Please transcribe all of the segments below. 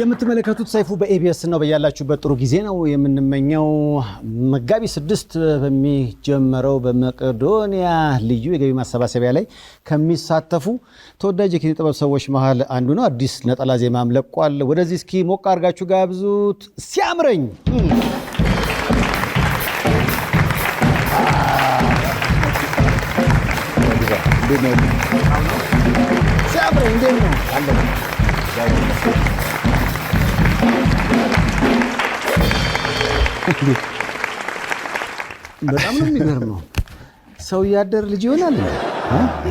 የምትመለከቱት ሰይፉ በኤቢኤስ ነው። በያላችሁበት ጥሩ ጊዜ ነው የምንመኘው። መጋቢት 6 በሚጀመረው በመቄዶንያ ልዩ የገቢ ማሰባሰቢያ ላይ ከሚሳተፉ ተወዳጅ የኪነ ጥበብ ሰዎች መሃል አንዱ ነው። አዲስ ነጠላ ዜማም ለቋል። ወደዚህ እስኪ ሞቅ አድርጋችሁ ጋብዙት። ሲያምረኝ ሲያምረኝ እንዴት ነው አለ በጣም ነው የሚገርመው። ሰው ያደር ልጅ ይሆናል።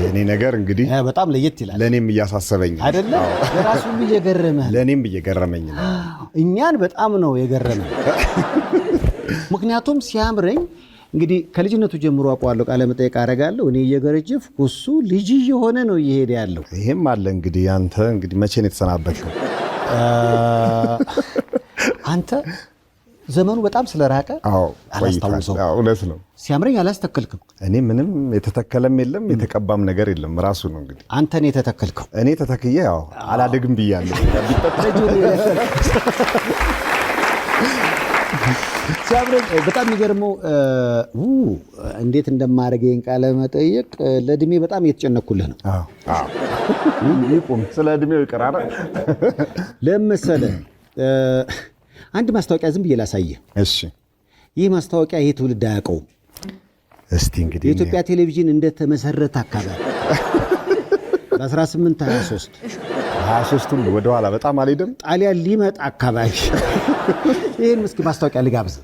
የኔ ነገር እንግዲህ በጣም ለየት ይላል። ለኔም እያሳሰበኝ አይደለ? ለራሱ እየገረመህ ለኔም እየገረመኝ ነው። እኛን በጣም ነው የገረመኝ። ምክንያቱም ሲያምረኝ እንግዲህ ከልጅነቱ ጀምሮ አውቀዋለሁ። ቃለ መጠይቅ አደርጋለሁ እኔ እየገረጀፍኩ እሱ ልጅ የሆነ ነው እየሄደ ያለው። ይሄም አለ እንግዲህ አንተ እንግዲህ መቼ ነው የተሰናበትከው? አንተ ዘመኑ በጣም ስለራቀ አላስታውሰው። እውነት ነው። ሲያምረኝ አላስተከልክም። እኔ ምንም የተተከለም የለም የተቀባም ነገር የለም። ራሱ ነው እንግዲህ አንተ ነው የተተከልከው። እኔ ተተክዬ አላደግም ብያለሁ። ሲያምረኝ በጣም የሚገርመው እንዴት እንደማደርገኝ ቃለ መጠይቅ ለእድሜ በጣም እየተጨነኩልህ ነው። ይቁም፣ ስለ እድሜው ይቀራራ ለመሰለ አንድ ማስታወቂያ ዝም ብዬ ላሳየህ። እሺ። ይህ ማስታወቂያ ይሄ ትውልድ አያውቀውም። እስቲ እንግዲህ የኢትዮጵያ ቴሌቪዥን እንደተመሰረተ አካባቢ በ1823 23ቱን ወደኋላ በጣም አልሄድም። ጣሊያን ሊመጣ አካባቢ ይህን እስኪ ማስታወቂያ ልጋብዝ።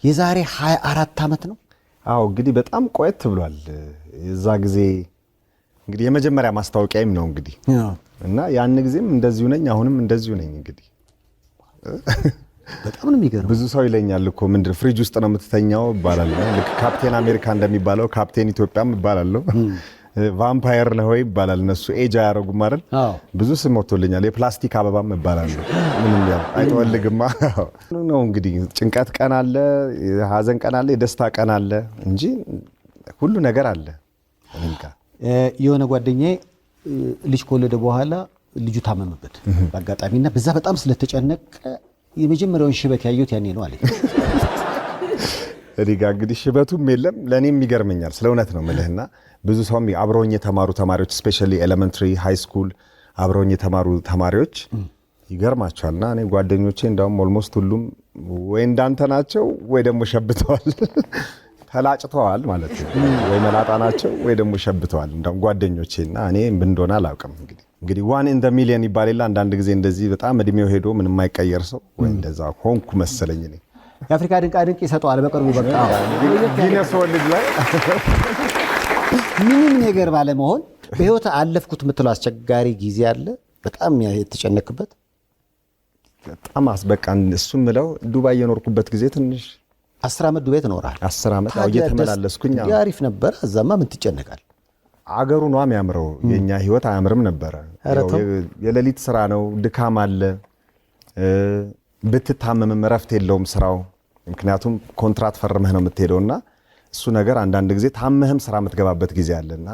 የዛሬ 24 ዓመት ነው። እንግዲህ በጣም ቆየት ብሏል። የዛ ጊዜ እንግዲህ የመጀመሪያ ማስታወቂያም ነው እንግዲህ እና ያን ጊዜም እንደዚሁ ነኝ፣ አሁንም እንደዚሁ ነኝ። እንግዲህ በጣም ነው የሚገርመው። ብዙ ሰው ይለኛል እኮ ምንድን ፍሪጅ ውስጥ ነው የምትተኛው እባላለሁ። ልክ ካፕቴን አሜሪካ እንደሚባለው ካፕቴን ኢትዮጵያም እባላለሁ። ቫምፓየር ነው ወይ ይባላል። እነሱ ኤጅ አያረጉም አይደል? ብዙ ስም ወጥቶልኛል። የፕላስቲክ አበባም እባላለሁ። ምንም ያው አይተወልግማ ነው እንግዲህ። ጭንቀት ቀን አለ፣ ሀዘን ቀን አለ፣ የደስታ ቀን አለ እንጂ ሁሉ ነገር አለ። የሆነ ጓደኛዬ ልጅ ከወለደ በኋላ ልጁ ታመመበት በአጋጣሚና በዛ በጣም ስለተጨነቀ የመጀመሪያውን ሽበት ያየሁት ያኔ ነው አለኝ። እኔ ጋር እንግዲህ ሽበቱም የለም። ለእኔም ይገርመኛል። ስለ እውነት ነው የምልህና ብዙ ሰው አብረውኝ የተማሩ ተማሪዎች ስፔሻሊ ኤሌመንተሪ ሃይ ስኩል አብረውኝ የተማሩ ተማሪዎች ይገርማቸዋልና እኔ ጓደኞቼ እንዳውም ኦልሞስት ሁሉም ወይ እንዳንተ ናቸው ወይ ደግሞ ሸብተዋል፣ ተላጭተዋል ማለት ነው። ወይ መላጣ ናቸው ወይ ደግሞ ሸብተዋል እንዳውም ጓደኞቼና እኔ ምን እንደሆነ አላውቅም። እንግዲህ ዋን ኢን ዘ ሚሊየን ይባል የለ አንዳንድ ጊዜ እንደዚህ በጣም እድሜው ሄዶ ምንም የማይቀየር ሰው ወይ እንደዛ ሆንኩ መሰለኝ እኔ። የአፍሪካ ድንቃ ድንቅ ይሰጠዋል በቅርቡ በቃ ጊነስ ወርልድ ላይ ምንም ነገር ባለመሆን በህይወት አለፍኩት የምትለው አስቸጋሪ ጊዜ አለ በጣም የተጨነክበት? በጣም አስበቃ እሱም ምለው ዱባይ የኖርኩበት ጊዜ ትንሽ 10 ዓመት ዱባይ ተኖራል። 10 ዓመት እየተመላለስኩኝ አሪፍ ነበር። እዛማ ምን ትጨነቃል? አገሩ ነው የሚያምረው። የኛ ህይወት አያምርም ነበረ። የሌሊት ስራ ነው፣ ድካም አለ። ብትታመምም እረፍት የለውም ስራው። ምክንያቱም ኮንትራት ፈርመህ ነው የምትሄደውና እሱ ነገር አንዳንድ ጊዜ ታመህም ስራ የምትገባበት ጊዜ አለና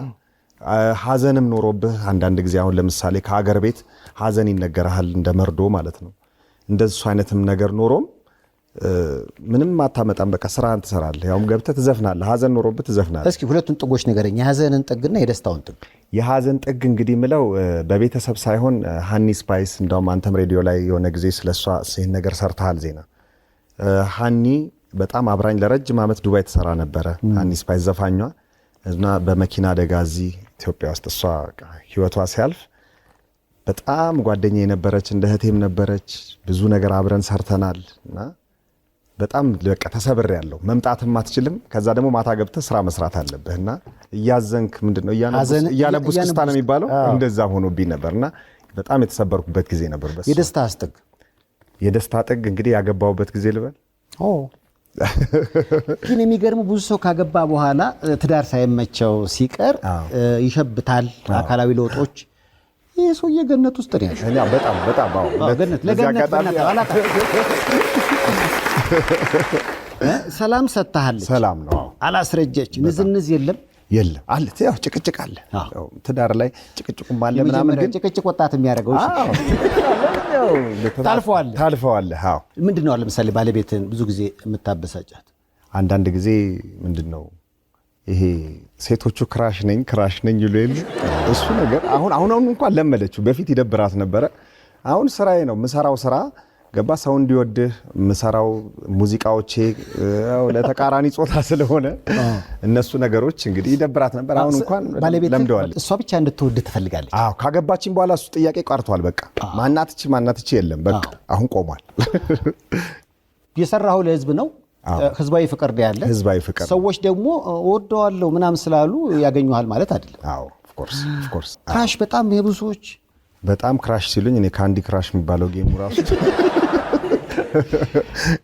ሀዘንም ኖሮብህ አንዳንድ ጊዜ አሁን ለምሳሌ ከሀገር ቤት ሀዘን ይነገርሃል እንደ መርዶ ማለት ነው። እንደሱ አይነትም ነገር ኖሮም ምንም አታመጣም። በቃ ስራህን ትሰራለህ። ያውም ገብተህ ትዘፍናለህ። ሀዘን ኖሮብህ ትዘፍናለህ። እስኪ ሁለቱን ጥጎች ንገረኝ፣ የሀዘንን ጥግና የደስታውን ጥግ። የሀዘን ጥግ እንግዲህ ምለው በቤተሰብ ሳይሆን ሃኒ ስፓይስ እንዳውም አንተም ሬዲዮ ላይ የሆነ ጊዜ ስለሷ ይህን ነገር ሰርተሃል ዜና። ሃኒ በጣም አብራኝ ለረጅም ዓመት ዱባይ ትሰራ ነበረ። ሃኒ ስፓይስ ዘፋኟ እና በመኪና አደጋ እዚህ ኢትዮጵያ ውስጥ እሷ ህይወቷ ሲያልፍ በጣም ጓደኛ የነበረች እንደ እህቴም ነበረች። ብዙ ነገር አብረን ሰርተናል እና በጣም በቃ ተሰብሬያለሁ። መምጣትም አትችልም። ከዛ ደግሞ ማታ ገብተህ ስራ መስራት አለብህና እያዘንክ ምንድነው እያነቡስ ክስታ ነው የሚባለው እንደዛ ሆኖብኝ ነበርና በጣም የተሰበርኩበት ጊዜ ነበር። በሱ የደስታ ጥግ እንግዲህ ያገባሁበት ጊዜ ልበል። ግን የሚገርመው ብዙ ሰው ካገባ በኋላ ትዳር ሳይመቸው ሲቀር ይሸብታል፣ አካላዊ ለውጦች። ይሄ ሰውዬ ገነት ውስጥ ነው ያለው። እኛ በጣም ገነት ለገነት ሰላም ሰጥታለች። ሰላም ነው። አላስረጀች፣ ንዝንዝ የለም የለም አለ ያው ጭቅጭቅ አለ ትዳር ላይ ጭቅጭቁም አለ ምናምን ግን ጭቅጭቅ ወጣት የሚያደርገው ታልፈዋል አዎ ምንድነው ለምሳሌ ባለቤትን ብዙ ጊዜ የምታበሳጫት አንዳንድ ጊዜ ምንድነው ይሄ ሴቶቹ ክራሽ ነኝ ይሉ የለ እሱ ነገር አሁን እንኳን ለመለችው በፊት ይደብራት ነበረ አሁን ስራዬ ነው ምሰራው ስራ ገባ ሰው እንዲወድህ ምሰራው ሙዚቃዎቼ ለተቃራኒ ጾታ ስለሆነ እነሱ ነገሮች እንግዲህ ይደብራት ነበር አሁን እንኳን ለምደዋል እሷ ብቻ እንድትወድ ትፈልጋለች አዎ ካገባችን በኋላ እሱ ጥያቄ ቀርቷል በቃ ማናትቺ የለም በቃ አሁን ቆሟል የሰራው ለህዝብ ነው ህዝባዊ ፍቅር ያለ ህዝባዊ ፍቅር ሰዎች ደግሞ ወደዋለው ምናም ስላሉ ያገኙሃል ማለት አይደለም አዎ ኦፍ ኮርስ ክራሽ በጣም የብዙዎች በጣም ክራሽ ሲሉኝ እኔ ካንዲ ክራሽ የሚባለው ጌሙ ራሱ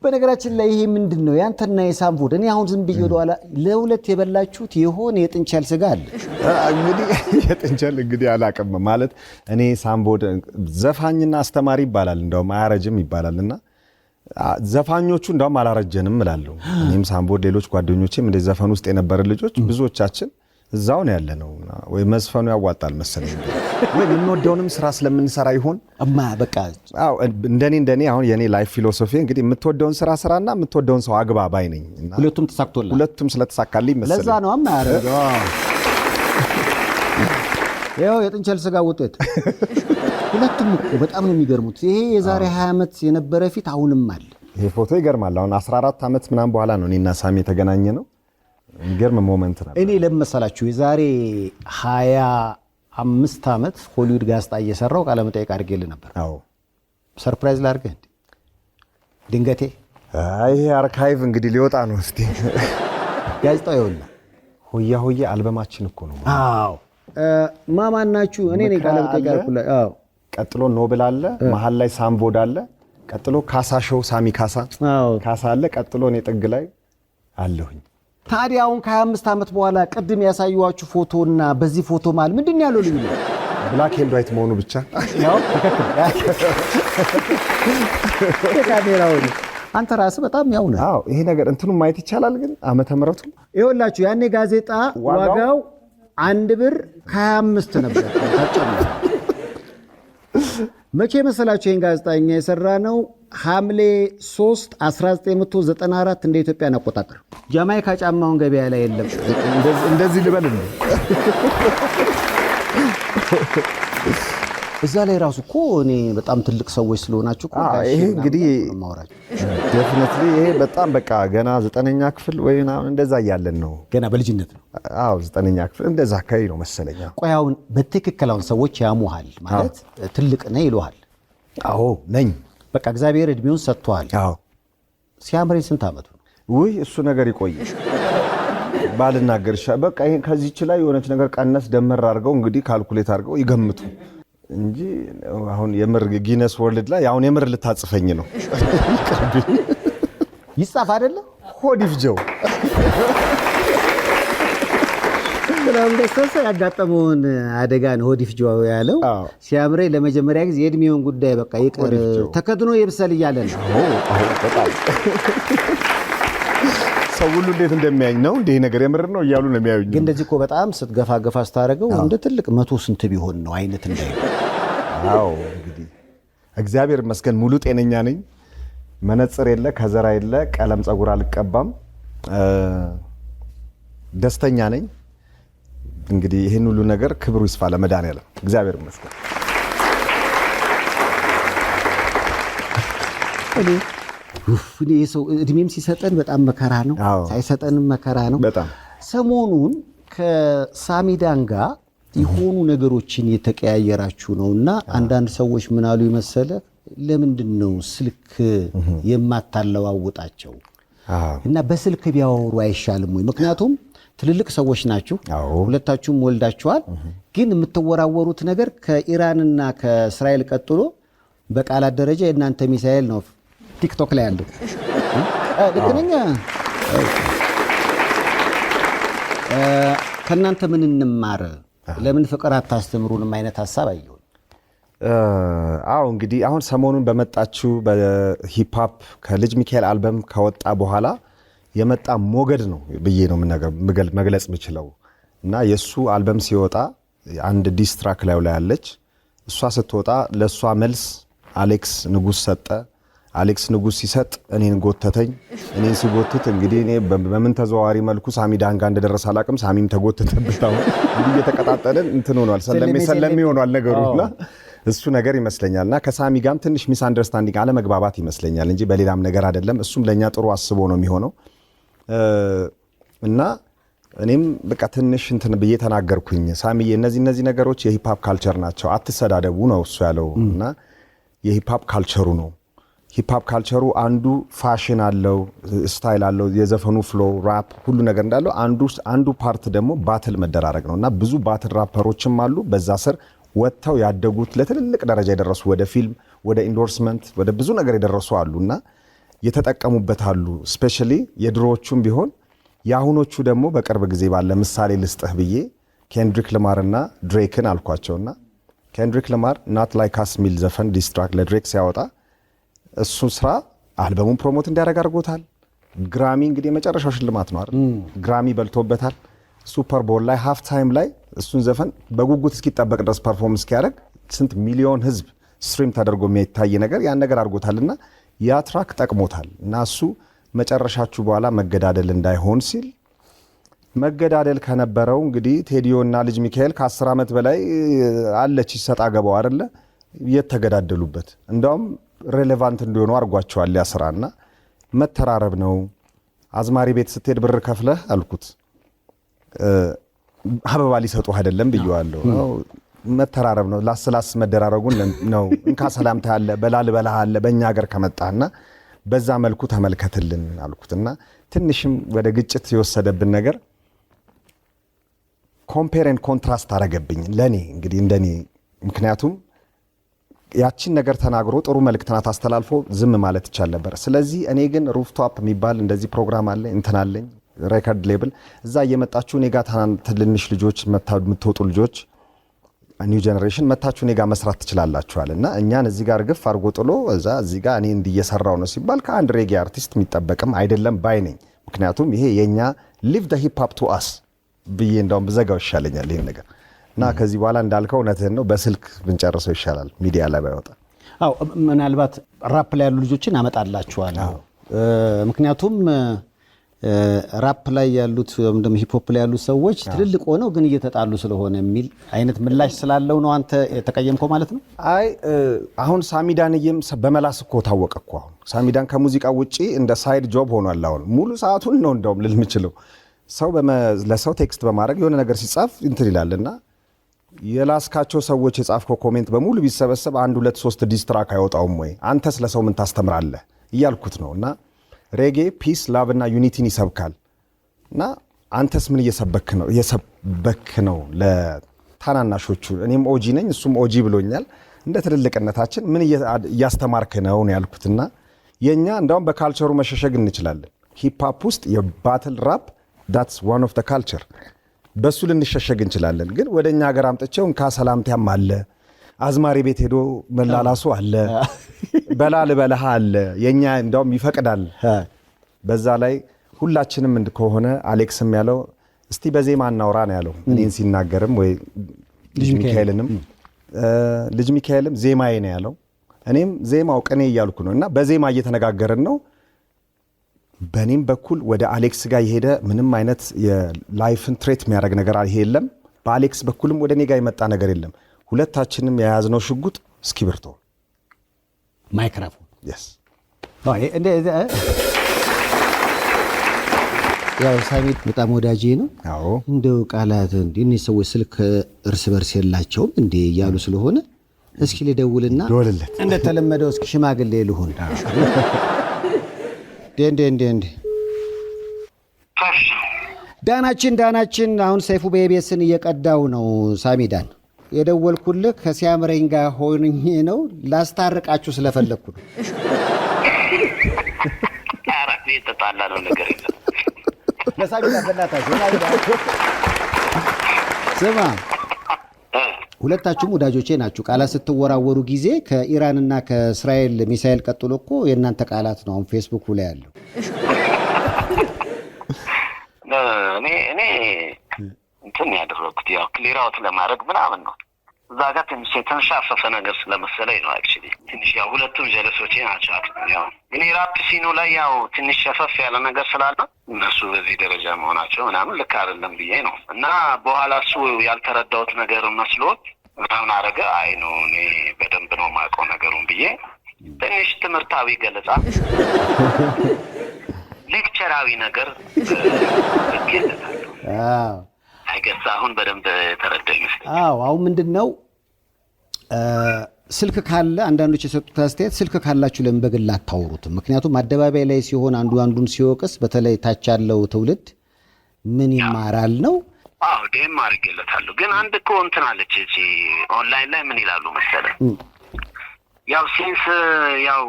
በነገራችን ላይ ይሄ ምንድነው ያንተና የሳምቦድ እኔ አሁን ዝም ብዬ ወደኋላ ለሁለት የበላችሁት የሆነ የጥንቸል ስጋ አለ እንግዲህ የጥንቸል እንግዲህ አላቀም ማለት እኔ ሳምቦድ ዘፋኝና አስተማሪ ይባላል እንደውም አያረጅም ይባላልና ዘፋኞቹ እንደውም አላረጀንም እላለሁ እኔም ሳምቦድ ሌሎች ጓደኞቼም እንደ ዘፈን ውስጥ የነበረ ልጆች ብዙዎቻችን እዛው ነው ያለነው ወይ መዝፈኑ ያዋጣል መሰለኝ ወይ የምንወደውንም ስራ ስለምንሰራ ይሆን በቃ አዎ እንደኔ አሁን የኔ ላይፍ ፊሎሶፊ እንግዲህ የምትወደውን ስራና የምትወደውን ሰው አግባ ባይ ነኝ ሁለቱም ተሳክቶልኝ ሁለቱም ስለተሳካልኝ መሰለኝ ለዛ ነው ያረጋው ያው የጥንቸል ስጋ ውጤት ሁለቱም በጣም ነው የሚገርሙት ይሄ የዛሬ 20 ዓመት የነበረ ፊት አሁንም አለ ይሄ ፎቶ ይገርማል አሁን 14 ዓመት ምናምን በኋላ ነው እኔና ሳሚ የተገናኘ ነው የሚገርም ሞመንት ነው እኔ ለምሳላችሁ የዛሬ 25 ዓመት ሆሊውድ ጋዜጣ እየሰራው ቃለ መጠይቅ አድርጌልህ ነበር አዎ ሰርፕራይዝ ላድርግህ ድንገቴ ይሄ አርካይቭ እንግዲህ ሊወጣ ነው እስቲ ጋዜጣው ይኸውልህ ሆያ አልበማችን እኮ ነው አዎ ማማናችሁ እኔ ነኝ ቃለ መጠይቅ አድርኩላ አዎ ቀጥሎ ኖብል አለ መሃል ላይ ሳምቦድ አለ ቀጥሎ ካሳሾው ሳሚ ካሳ አለ ቀጥሎ እኔ ጥግ ላይ አለሁኝ ታዲያ አሁን ከ25 ዓመት በኋላ ቅድም ያሳዩዋችሁ ፎቶና በዚህ ፎቶ ማለት ምንድነው ያለው ልዩነት ብላክ ኤንድ ዋይት መሆኑ ብቻ ያው ካሜራው አንተ ራስህ በጣም ያው ነህ አዎ ይሄ ነገር እንትኑ ማየት ይቻላል ግን ዓመተ ምህረቱ ይኸውላችሁ ያኔ ጋዜጣ ዋጋው 1 ብር 25 ነበር ታጨምሩ መቼ መሰላችሁ ይሄን ጋዜጣኛ የሰራነው ሐምሌ 3 1994 እንደ ኢትዮጵያ አቆጣጠር ጃማይካ ጫማውን ገበያ ላይ የለም እንደዚህ ልበል እዛ ላይ ራሱ እኮ እኔ በጣም ትልቅ ሰዎች ስለሆናችሁ እኮ ይሄ እንግዲህ ዴፊኒትሊ ይሄ በጣም በቃ ገና 9ኛ ክፍል ወይና እንደዛ ያያለን ነው ገና በልጅነት ነው አዎ 9ኛ ክፍል እንደዛ አካባቢ ነው መሰለኝ ቆያውን በትክክለውን ሰዎች ያሙሃል ማለት ትልቅ ነህ ይሉሃል አዎ ነኝ በቃ እግዚአብሔር እድሜውን ሰጥቷል አዎ ሲያምረኝ ስንት ዓመቱ ነው ውይ እሱ ነገር ይቆይ ባልናገርሻ በቃ ይሄን ከዚህች ላይ የሆነች ነገር ቀነስ ደመር አድርገው እንግዲህ ካልኩሌት አድርገው ይገምቱ እንጂ አሁን የምር ጊነስ ወርልድ ላይ አሁን የምር ልታጽፈኝ ነው ይጻፍ አይደለ ሆዲፍጀው ሰላም ደስተሰ ያጋጠመውን አደጋ ነው ሆዲፍጀው ያለው ሲያምረኝ ለመጀመሪያ ጊዜ የእድሜውን ጉዳይ በቃ ይቀር ተከድኖ ይብሰል እያለ ነው አዎ በጣም ሰው ሁሉ እንዴት እንደሚያኝ ነው እንዴ ነገር የምር ነው እያሉ ነው የሚያዩኝ ግን እንደዚህ እኮ በጣም ስትገፋ ስታረገው እንደ ትልቅ 100 ስንት ቢሆን ነው አይነት እንዳይ አዎ እንግዲህ እግዚአብሔር ይመስገን ሙሉ ጤነኛ ነኝ መነጽር የለ ከዘራ የለ ቀለም ጸጉር አልቀባም ደስተኛ ነኝ እንግዲህ ይሄን ሁሉ ነገር ክብሩ ይስፋ ለመድኃኒዓለም እግዚአብሔር ይመስገን እኔ ሰው እድሜም ሲሰጠን በጣም መከራ ነው ሳይሰጠንም መከራ ነው በጣም ሰሞኑን ከሳሚዳን ጋር የሆኑ ነገሮችን የተቀያየራችሁ ነውና አንዳንድ ሰዎች ምን አሉ ይመሰለ ለምንድነው ስልክ የማታለዋውጣቸው እና በስልክ ቢያወሩ አይሻልም ወይ ምክንያቱም ትልልቅ ሰዎች ናችሁ ሁለታችሁም ወልዳችኋል ግን የምትወራወሩት ነገር ከኢራንና ከእስራኤል ቀጥሎ በቃላት ደረጃ የእናንተ ሚሳኤል ነው ቲክቶክ ላይ ያለው ለከነኛ ከናንተ ምን እንማር ለምን ፍቅር አታስተምሩንም አይነት ሐሳብ አየሁ አዎ እንግዲህ አሁን ሰሞኑን በመጣችሁ በሂፕ ሆፕ ከልጅ ሚካኤል አልበም ከወጣ በኋላ የመጣ ሞገድ ነው ብዬ ነው መግለጽ የምችለው እና የሱ አልበም ሲወጣ አንድ ዲስ ትራክ ላይ አለች። እሷ ስትወጣ ለሷ መልስ አሌክስ ንጉስ ሰጠ። አሌክስ ንጉስ ሲሰጥ እኔን ጎተተኝ። እኔን ሲጎትት እንግዲህ እኔ በምን ተዘዋዋሪ መልኩ ሳሚዳን ጋር እንደደረሰ አላቅም። ሳሚም ተጎተተብታው እንግዲህ እየተቀጣጠልን እንትን ሆኗል። ሰለሜ ሆኗል ነገሩና እሱ ነገር ይመስለኛልና ከሳሚ ጋርም ትንሽ ሚስ አንደርስታንዲንግ አለመግባባት ይመስለኛል እንጂ በሌላም ነገር አይደለም። እሱም ለኛ ጥሩ አስቦ ነው የሚሆነው እና እኔም በቃ ትንሽ እንትን ብዬ ተናገርኩኝ። ሳሚዬ እነዚህ ነገሮች የሂፕ-ሆፕ ካልቸር ናቸው፣ አትሰዳደቡ ነው እሱ ያለው እና የሂፕ-ሆፕ ካልቸሩ ነው። ሂፕ-ሆፕ ካልቸሩ አንዱ ፋሽን አለው፣ ስታይል አለው፣ የዘፈኑ ፍሎ ራፕ ሁሉ ነገር እንዳለው አንዱ ፓርት ደግሞ ባትል መደራረግ ነው እና ብዙ ባትል ራፐሮችም አሉ በዛ ስር ወጥተው ያደጉት ለትልልቅ ደረጃ የደረሱ ወደ ፊልም፣ ወደ ኢንዶርስመንት፣ ወደ ብዙ ነገር የደረሱ አሉና የተጠቀሙበት አሉ። ስፔሻሊ የድሮዎቹም ቢሆን የአሁኖቹ ደግሞ በቅርብ ጊዜ ባለ ምሳሌ ልስጥህ ብዬ ኬንድሪክ ለማርና ድሬክን አልኳቸውና ኬንድሪክ ለማር ናት ላይክ አስ ሚል ዘፈን ዲስትራክት ለድሬክ ሲያወጣ እሱ ስራ አልበሙን ፕሮሞት እንዲያደርግ አድርጎታል። ግራሚ እንግዲህ የመጨረሻው ሽልማት ነው አይደል? ግራሚ በልቶበታል። ሱፐር ቦል ላይ ሃፍ ታይም ላይ እሱን ዘፈን በጉጉት እስኪጠበቅ ድረስ ፐርፎርም እስኪያደርግ ስንት ሚሊዮን ህዝብ ስትሪም ተደርጎ የሚታይ ነገር ያን ነገር አድርጎታልና ያ ትራክ ጠቅሞታል እና እሱ መጨረሻችሁ በኋላ መገዳደል እንዳይሆን ሲል መገዳደል ከነበረው እንግዲህ ቴዲዮ እና ልጅ ሚካኤል ከ10 ዓመት በላይ አለች ይሰጣ ገባው አይደለ የተገዳደሉበት እንደውም ሬሌቫንት እንዲሆኑ አድርጓቸዋል። ያ ስራና መተራረብ ነው። አዝማሪ ቤት ስትሄድ ብር ከፍለህ አልኩት አበባ ሊሰጡ አይደለም ብየዋለሁ። መተራረብ ነው። ላስላስ መደራረጉን ነው። እንካ ሰላምታ ያለ በላል በላህ አለ በእኛ ሀገር ከመጣና በዛ መልኩ ተመልከትልን አልኩትና ትንሽም ወደ ግጭት የወሰደብን ነገር ኮምፔር ኤንድ ኮንትራስት አረገብኝ ለኔ እንግዲህ እንደኔ። ምክንያቱም ያቺን ነገር ተናግሮ ጥሩ መልእክትና አስተላልፎ ዝም ማለት ይቻል ነበር። ስለዚህ እኔ ግን ሩፍቶፕ የሚባል እንደዚህ ፕሮግራም አለ እንትናለኝ ሬከርድ ሌብል እዛ እየመጣችሁ እኔ ጋር ትንንሽ ልጆች የምትወጡ ልጆች ኒው ጀነሬሽን መታችሁ እኔ ጋር መስራት ትችላላችኋል እና እኛን እዚህ ጋር ግፍ አድርጎ ጥሎ እዚህ ጋር እኔ እንዲየሰራው ነው ሲባል ከአንድ ሬጌ አርቲስት የሚጠበቅም አይደለም ባይ ነኝ። ምክንያቱም ይሄ የኛ ሊቭ ዘ ሂፕ ሆፕ ቱ አስ ብዬ እንደውም ብዘጋው ይሻለኛል ይሄን ነገር እና ከዚህ በኋላ እንዳልከው እውነትህን ነው በስልክ ብንጨርሰው ይሻላል ሚዲያ ላይ ባይወጣ። አዎ ምናልባት ራፕ ላይ ያሉ ልጆችን አመጣላችኋለሁ። ምክንያቱም ራፕ ላይ ያሉት ወይም ደግሞ ሂፕ ሆፕ ላይ ያሉት ሰዎች ትልልቅ ሆነው ግን እየተጣሉ ስለሆነ የሚል አይነት ምላሽ ስላለው ነው አንተ የተቀየምከው ማለት ነው? አይ አሁን ሳሚዳንዬም በመላስ እኮ ታወቀ እኮ። አሁን ሳሚዳን ከሙዚቃ ውጪ እንደ ሳይድ ጆብ ሆኗል። አሁን ሙሉ ሰዓቱን ነው እንደውም ልል የምችለው ሰው ለሰው ቴክስት በማድረግ የሆነ ነገር ሲጻፍ እንትን ይላልና የላስካቸው ሰዎች የጻፍከው ኮሜንት በሙሉ ቢሰበሰብ 1 2 3 ዲስትራክ አይወጣውም ወይ? አንተስ ለሰው ምን ታስተምራለህ እያልኩት ነው። እና ሬጌ ፒስ ላቭ እና ዩኒቲን ይሰብካል እና አንተስ ምን እየሰበክ ነው ለታናናሾቹ? እኔም ኦጂ ነኝ እሱም ኦጂ ብሎኛል። እንደ ትልልቅነታችን ምን እያስተማርክ ነው ያልኩትና የኛ እንደውም በካልቸሩ መሸሸግ እንችላለን። ሂፕ ሆፕ ውስጥ የባትል ራፕ that's one of the culture በሱ ልንሸሸግ እንችላለን። ግን ወደኛ ሀገር አምጥቼው እንካ ሰላምታም አለ፣ አዝማሪ ቤት ሄዶ መላላሱ አለ፣ በላል በለሃ አለ። የኛ እንደውም ይፈቅዳል። በዛ ላይ ሁላችንም ከሆነ አሌክስም ያለው እስቲ በዜማ እናውራ ነው ያለው። እኔን ሲናገርም ወይ ልጅ ሚካኤልም ዜማዬ ነው ያለው። እኔም ዜማው ቅኔ እያልኩ ነው እና በዜማ እየተነጋገርን ነው። በኔም በኩል ወደ አሌክስ ጋር የሄደ ምንም አይነት የላይፍን ትሬት የሚያደርግ ነገር የለም። በአሌክስ በኩልም ወደ እኔ ጋር የመጣ ነገር የለም። ሁለታችንም የያዝነው ሽጉጥ እስክሪብቶ ማይክሮፎን yes ያው ሳሚት በጣም ወዳጄ ነው። አዎ እንደው ቃላት እነዚህ ሰዎች ስልክ እርስ በርስ የላቸውም እንዴ እያሉ ስለሆነ እስኪ ልደውልና እንደተለመደው እስኪ ሽማግሌ ልሁን። ዴንዴንዴንዴ ዳናችን አሁን ሰይፉ በኢቢኤስን እየቀዳው ነው። ሳሚዳን የደወልኩልህ ከሲያምረኝ ጋር ሆኜ ነው፣ ላስታርቃችሁ ስለፈለኩ ነው። አራት የተጣላ ነው ነገር የለም። ለሳሚዳን በእናታችሁ ስማ፣ ሁለታችሁም ወዳጆቼ ናችሁ። ቃላት ስትወራወሩ ጊዜ ከኢራንና ከእስራኤል ሚሳኤል ቀጥሎ እኮ የእናንተ ቃላት ነው አሁን ፌስቡክ ላይ ያለው። እኔ እንትን ያደረኩት ያው ክሊር አውት ለማድረግ ምናምን ነው። እዛ ጋር ትንሽ የተንሻፈፈ ነገር ስለመሰለኝ ነው። አክቹሊ ትንሽ ያው ሁለቱም ጀለሶቼ ናቸው። ያው እኔ ራፕ ሲኑ ላይ ያው ትንሽ ሸፈፍ ያለ ነገር ስላለ እነሱ በዚህ ደረጃ መሆናቸው ምናምን ልክ አይደለም ብዬ ነው። እና በኋላ እሱ ያልተረዳሁት ነገር መስሎት ምናምን አረገ። አይ ነው እኔ በደንብ ነው የማውቀው ነገሩን ብዬ ትንሽ ትምህርታዊ ገለጻ ሌክቸራዊ ነገር አይገሳ አሁን በደንብ ተረዳኝ። አሁን ምንድነው ስልክ ካለ አንዳንዶች የሰጡት አስተያየት ስልክ ካላችሁ ለምን በግል አታወሩትም? ምክንያቱም አደባባይ ላይ ሲሆን አንዱ አንዱን ሲወቅስ በተለይ ታች ያለው ትውልድ ምን ይማራል ነው። ዴም አድርጌለታለሁ። ግን አንድ እኮ እንትን አለች እቺ ኦንላይን ላይ ምን ይላሉ መሰለህ ያው ሲንስ ያው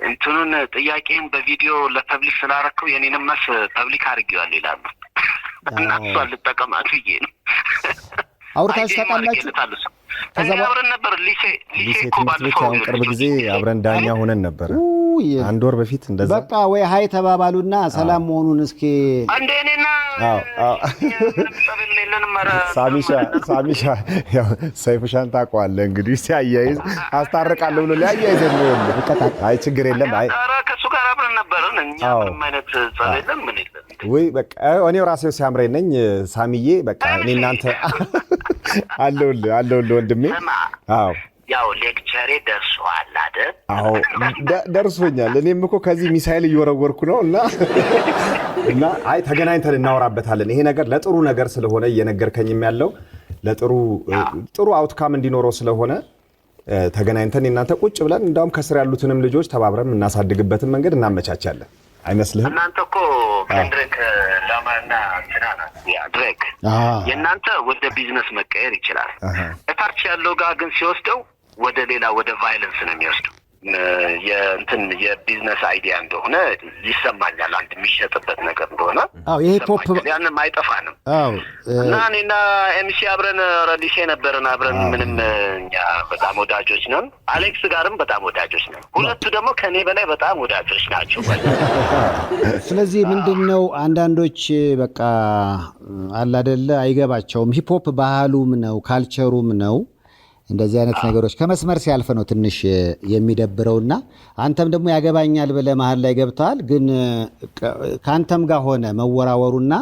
እንትኑን ጥያቄን በቪዲዮ ለፐብሊክ ስላረከው የኔንም መስ ፐብሊክ አድርጌዋለሁ ይላሉ። እና እሷ ልጠቀማት ብዬ ነው። አውርታችሁ ታውቃላችሁ? ከዛ አብረን ነበር ሊሴ እኮ ባለፈው ቅርብ ጊዜ አብረን ዳኛ ሆነን ነበር። አንድ ወር በፊት እንደዛ በቃ ወይ ሀይ ተባባሉና ሰላም መሆኑን እስኪ አንዴ እኔና ሳሚሻ ያው ሰይፉሻን ታውቀዋለህ እንግዲህ ሲያያይዝ አስታርቃለሁ ብሎ ሊያያይዘን ነው ይቀጣ። አይ ችግር የለም። አይ ከሱ ጋር አብረን ነበርን እኛ ምንም አይነት ጸብ የለም ምን የለም። ወይ በቃ እኔው ራሴው ሲያምረኝ ነኝ ሳሚዬ በቃ እኔ እናንተ አለውልህ ወንድሜ። አዎ ያው ሌክቸሬ ደርሷል አይደል? አዎ ደርሶኛል። እኔም እኮ ከዚህ ሚሳኤል እየወረወርኩ ነው እና አይ ተገናኝተን እናወራበታለን። ይሄ ነገር ለጥሩ ነገር ስለሆነ እየነገርከኝም ያለው ለጥሩ አውትካም እንዲኖረው ስለሆነ ተገናኝተን እናንተ ቁጭ ብለን እንዳውም ከስር ያሉትንም ልጆች ተባብረን እናሳድግበትን መንገድ እናመቻቻለን። አይመስልህም? እናንተ እኮ ከድሬክ ላማና እንትናና ድሬክ የእናንተ ወደ ቢዝነስ መቀየር ይችላል። እታች ያለው ጋር ግን ሲወስደው ወደ ሌላ ወደ ቫይለንስ ነው የሚወስደው። የእንትን የቢዝነስ አይዲያ እንደሆነ ይሰማኛል። አንድ የሚሸጥበት ነገር እንደሆነ ይሄ ፖፕ ያንም አይጠፋንም። እና እኔና ኤምሲ አብረን ረዲሼ ነበርን። አብረን ምንም እኛ በጣም ወዳጆች ነን። አሌክስ ጋርም በጣም ወዳጆች ነን። ሁለቱ ደግሞ ከኔ በላይ በጣም ወዳጆች ናቸው። ስለዚህ ምንድነው አንዳንዶች በቃ አለ አይደለ አይገባቸውም። ሂፕሆፕ ባህሉም ነው ካልቸሩም ነው። እንደዚህ አይነት ነገሮች ከመስመር ሲያልፍ ነው ትንሽ የሚደብረውና አንተም ደግሞ ያገባኛል ብለህ መሀል ላይ ገብተሃል። ግን ካንተም ጋር ሆነ መወራወሩና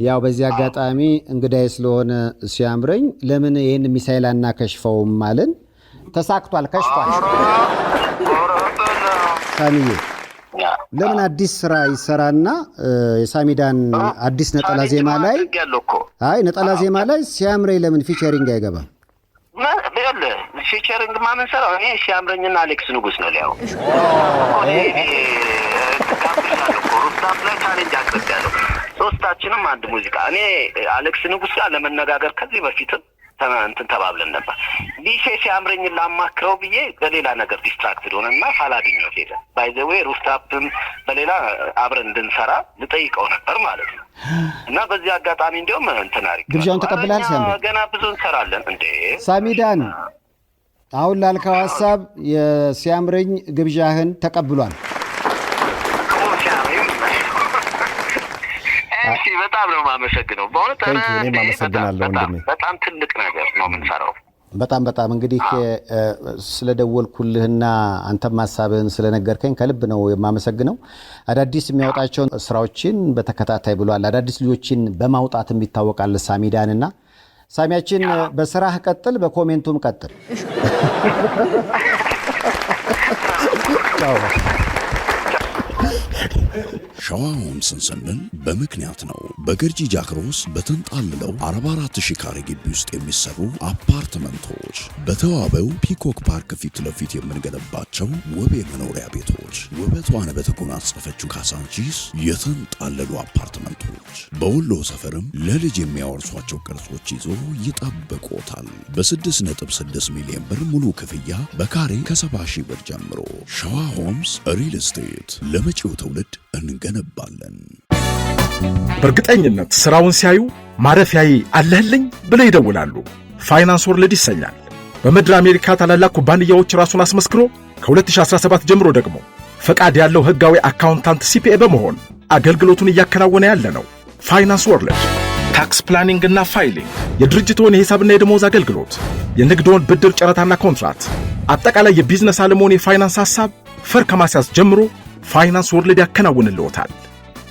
ያው በዚህ አጋጣሚ እንግዳዬ ስለሆነ ሲያምረኝ ለምን ይሄን ሚሳኤል አናከሽፈውም ማለት ተሳክቷል። ከሽፏል። ሳሚዬ ለምን አዲስ ስራ ይሰራና የሳሚዳን አዲስ ነጠላ ዜማ ላይ ነጠላ ዜማ ላይ ሲያምረኝ ለምን ፊቸሪንግ አይገባም? ፊቸሪንግ ማምን ሰራው እኔ ሲያምረኝና አሌክስ ንጉስ ነው ሊያው ሩስታፍ ላይ ቻሌንጅ አድርጌያለሁ። ሶስታችንም አንድ ሙዚቃ እኔ አሌክስ ንጉስ ጋር ለመነጋገር ከዚህ በፊትም እንትን ተባብለን ነበር። ሊሴ ሲያምረኝ ላማክረው ብዬ በሌላ ነገር ዲስትራክትድ ሆነና ሳላገኘው ሄደ። ባይ ዘ ዌይ ሩስታፍም በሌላ አብረን እንድንሰራ ልጠይቀው ነበር ማለት ነው። እና በዚህ አጋጣሚ እንዲያውም እንትን አሪፍ ግብዣውን ተቀብለሃል? ሲያምረኝ ገና ብዙ እንሰራለን እንዴ ሳሚዳን አሁን ላልከው ሐሳብ የሲያምረኝ ግብዣህን ተቀብሏል። በጣም ነው የማመሰግነው በእውነት በጣም ትልቅ ነገር ነው የምንሰራው። በጣም እንግዲህ ስለደወልኩልህና አንተም ሐሳብህን ስለነገርከኝ ከልብ ነው የማመሰግነው። አዳዲስ የሚያወጣቸውን ስራዎችን በተከታታይ ብሏል። አዳዲስ ልጆችን በማውጣትም ይታወቃል ሳሚዳንና ሳሚያችን በስራህ ቀጥል፣ በኮሜንቱም ቀጥል። ሸዋ ሆምስን ስንል በምክንያት ነው። በገርጂ ጃክሮስ በተንጣልለው 44000 ካሬ ግቢ ውስጥ የሚሰሩ አፓርትመንቶች፣ በተዋበው ፒኮክ ፓርክ ፊት ለፊት የምንገነባቸው ውብ የመኖሪያ ቤቶች፣ ውበቷን በተጎናጸፈችው ካሳንቺስ የተንጣለሉ አፓርትመንቶች፣ በወሎ ሰፈርም ለልጅ የሚያወርሷቸው ቅርጾች ይዞ ይጠብቆታል። በ6.6 ሚሊዮን ብር ሙሉ ክፍያ በካሬ ከ70,000 ብር ጀምሮ ሸዋ ሆምስ ሪል ስቴት ለመጪው ትውልድ እንገነባለን። በእርግጠኝነት ስራውን ሲያዩ ማረፊያዬ አለህልኝ ብለው ይደውላሉ። ፋይናንስ ወርልድ ይሰኛል። በምድር አሜሪካ ታላላቅ ኩባንያዎች ራሱን አስመስክሮ ከ2017 ጀምሮ ደግሞ ፈቃድ ያለው ህጋዊ አካውንታንት ሲፒኤ በመሆን አገልግሎቱን እያከናወነ ያለ ነው። ፋይናንስ ወርልድ ታክስ ፕላኒንግ እና ፋይሊንግ፣ የድርጅትዎን የሂሳብና የደሞዝ አገልግሎት፣ የንግድዎን ብድር ጨረታና ኮንትራት፣ አጠቃላይ የቢዝነስ ዓለምዎን የፋይናንስ ሐሳብ ፈር ከማስያዝ ጀምሮ ፋይናንስ ወርልድ ያከናውንልዎታል።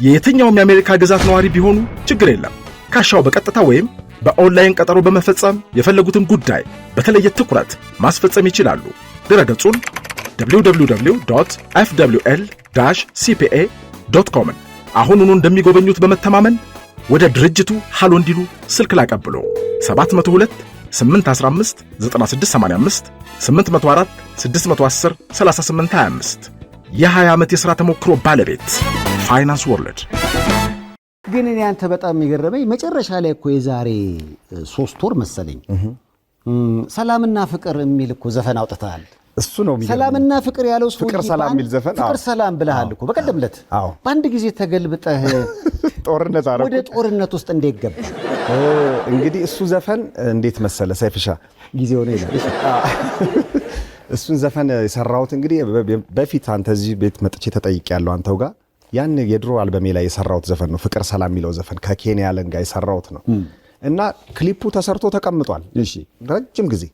የየትኛውም የአሜሪካ ግዛት ነዋሪ ቢሆኑ ችግር የለም። ካሻው በቀጥታ ወይም በኦንላይን ቀጠሮ በመፈጸም የፈለጉትን ጉዳይ በተለየ ትኩረት ማስፈጸም ይችላሉ። ድረገጹን www.fwl-cpa.com አሁኑኑ እንደሚጎበኙት በመተማመን ወደ ድርጅቱ ሃሎ እንዲሉ ስልክ ላቀብሎ 702 815 9685 804 610 3825 የ20 ዓመት የሥራ ተሞክሮ ባለቤት ፋይናንስ ወርልድ። ግን እኔ አንተ በጣም የሚገርመኝ መጨረሻ ላይ እኮ የዛሬ 3 ወር መሰለኝ ሰላምና ፍቅር የሚል እኮ ዘፈን አውጥተሃል። እሱ ነው የሚገርመኝ። ሰላምና ፍቅር ያለው ሰው ፍቅር ሰላም የሚል ዘፈን ፍቅር ሰላም ብለሃል እኮ በቀደምለት። በአንድ ጊዜ ተገልብጠህ ጦርነት አረኩ። ወደ ጦርነት ውስጥ እንዴት ገባ? እንግዲህ እሱ ዘፈን እንዴት መሰለ ሰይፍሻ ጊዜው ነው ይላል። እሱን ዘፈን የሰራሁት እንግዲህ በፊት አንተ እዚህ ቤት መጥቼ ተጠይቄያለሁ አንተው ጋር። ያን የድሮ አልበሜ ላይ የሰራሁት ዘፈን ነው። ፍቅር ሰላም የሚለው ዘፈን ከኬንያ አለን ጋር የሰራሁት ነው እና ክሊፑ ተሰርቶ ተቀምጧል ረጅም ጊዜ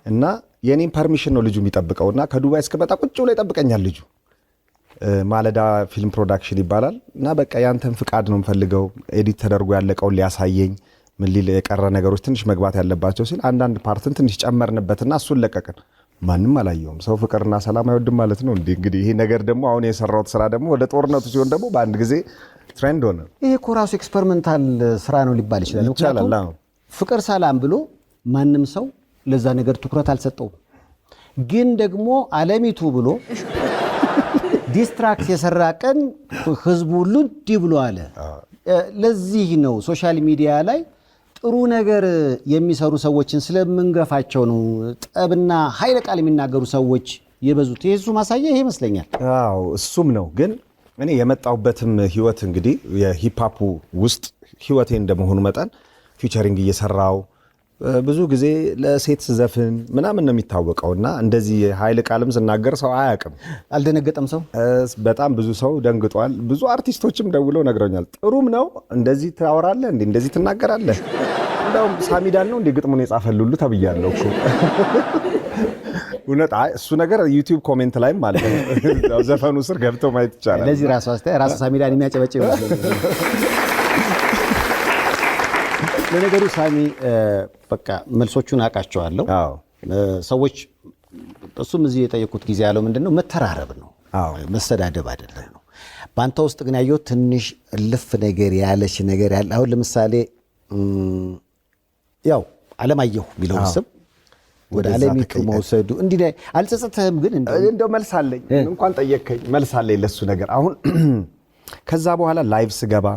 እና የኔን ፐርሚሽን ነው ልጁ የሚጠብቀውና ከዱባይ እስከመጣ ቁጭ ብሎ ይጠብቀኛል ልጁ። ማለዳ ፊልም ፕሮዳክሽን ይባላል እና በቃ ያንተን ፍቃድ ነው የምፈልገው ኤዲት ተደርጎ ያለቀውን ሊያሳየኝ ምን ሊል የቀረ ነገሮች ትንሽ መግባት ያለባቸው ሲል አንዳንድ ፓርትን ትንሽ ጨመርንበትና እሱን ለቀቅን። ማንም አላየውም። ሰው ፍቅርና ሰላም አይወድም ማለት ነው እንግዲህ ይሄ ነገር ደግሞ አሁን የሰራሁት ስራ ደግሞ ወደ ጦርነቱ ሲሆን ደግሞ በአንድ ጊዜ ትሬንድ ሆነ። ይሄ እኮ ራሱ ኤክስፐሪመንታል ስራ ነው ሊባል ይችላል። ይቻላል። ፍቅር ሰላም ብሎ ማንም ሰው ለዛ ነገር ትኩረት አልሰጠውም። ግን ደግሞ አለሚቱ ብሎ ዲስትራክት የሰራ ቀን ህዝቡ ሁሉ እንዲህ ብሎ አለ። ለዚህ ነው ሶሻል ሚዲያ ላይ ጥሩ ነገር የሚሰሩ ሰዎችን ስለምንገፋቸው ነው ጠብና ኃይለ ቃል የሚናገሩ ሰዎች የበዙት። የሱ ማሳያ ይሄ ይመስለኛል። አዎ እሱም ነው። ግን እኔ የመጣሁበትም ህይወት እንግዲህ የሂፕሆፕ ውስጥ ህይወቴ እንደመሆኑ መጠን ፊቸሪንግ እየሰራው ብዙ ጊዜ ለሴት ዘፈን ምናምን ነው የሚታወቀውና እንደዚህ ኃይለ ቃልም ስናገር ሰው አያውቅም። አልደነገጠም ሰው? በጣም ብዙ ሰው ደንግጧል። ብዙ አርቲስቶችም ደውለው ነግረውኛል። ጥሩም ነው እንደዚህ ታወራለህ እንዴ እንደዚህ ትናገራለህ? እንደውም ሳሚዳን ነው እንዴ ግጥሙን የጻፈልሉ ተብያለሁ እኮ። እውነት እሱ ነገር ዩቲዩብ ኮሜንት ላይም ማለት ነው ዘፈኑ ስር ገብተው ማየት ይቻላል። ለዚህ ራሱ ሳሚዳን የሚያጨበጭ ይመስላል። ለነገሩ ሳሚ በቃ መልሶቹን አውቃቸዋለሁ። ሰዎች እሱም እዚህ የጠየቁት ጊዜ ያለው ምንድነው መተራረብ ነው መሰዳደብ አይደለም ነው። በአንተ ውስጥ ግን ያየው ትንሽ ልፍ ነገር ያለሽ ነገር ያለ አሁን ለምሳሌ ያው አለማየሁ የሚለው ስም ወደ አለሚቱ መውሰዱ እንዲህ አልጸጸተህም? ግን እንደው መልሳለኝ እንኳን ጠየቅከኝ መልሳለኝ ለሱ ነገር። አሁን ከዛ በኋላ ላይቭ ስገባ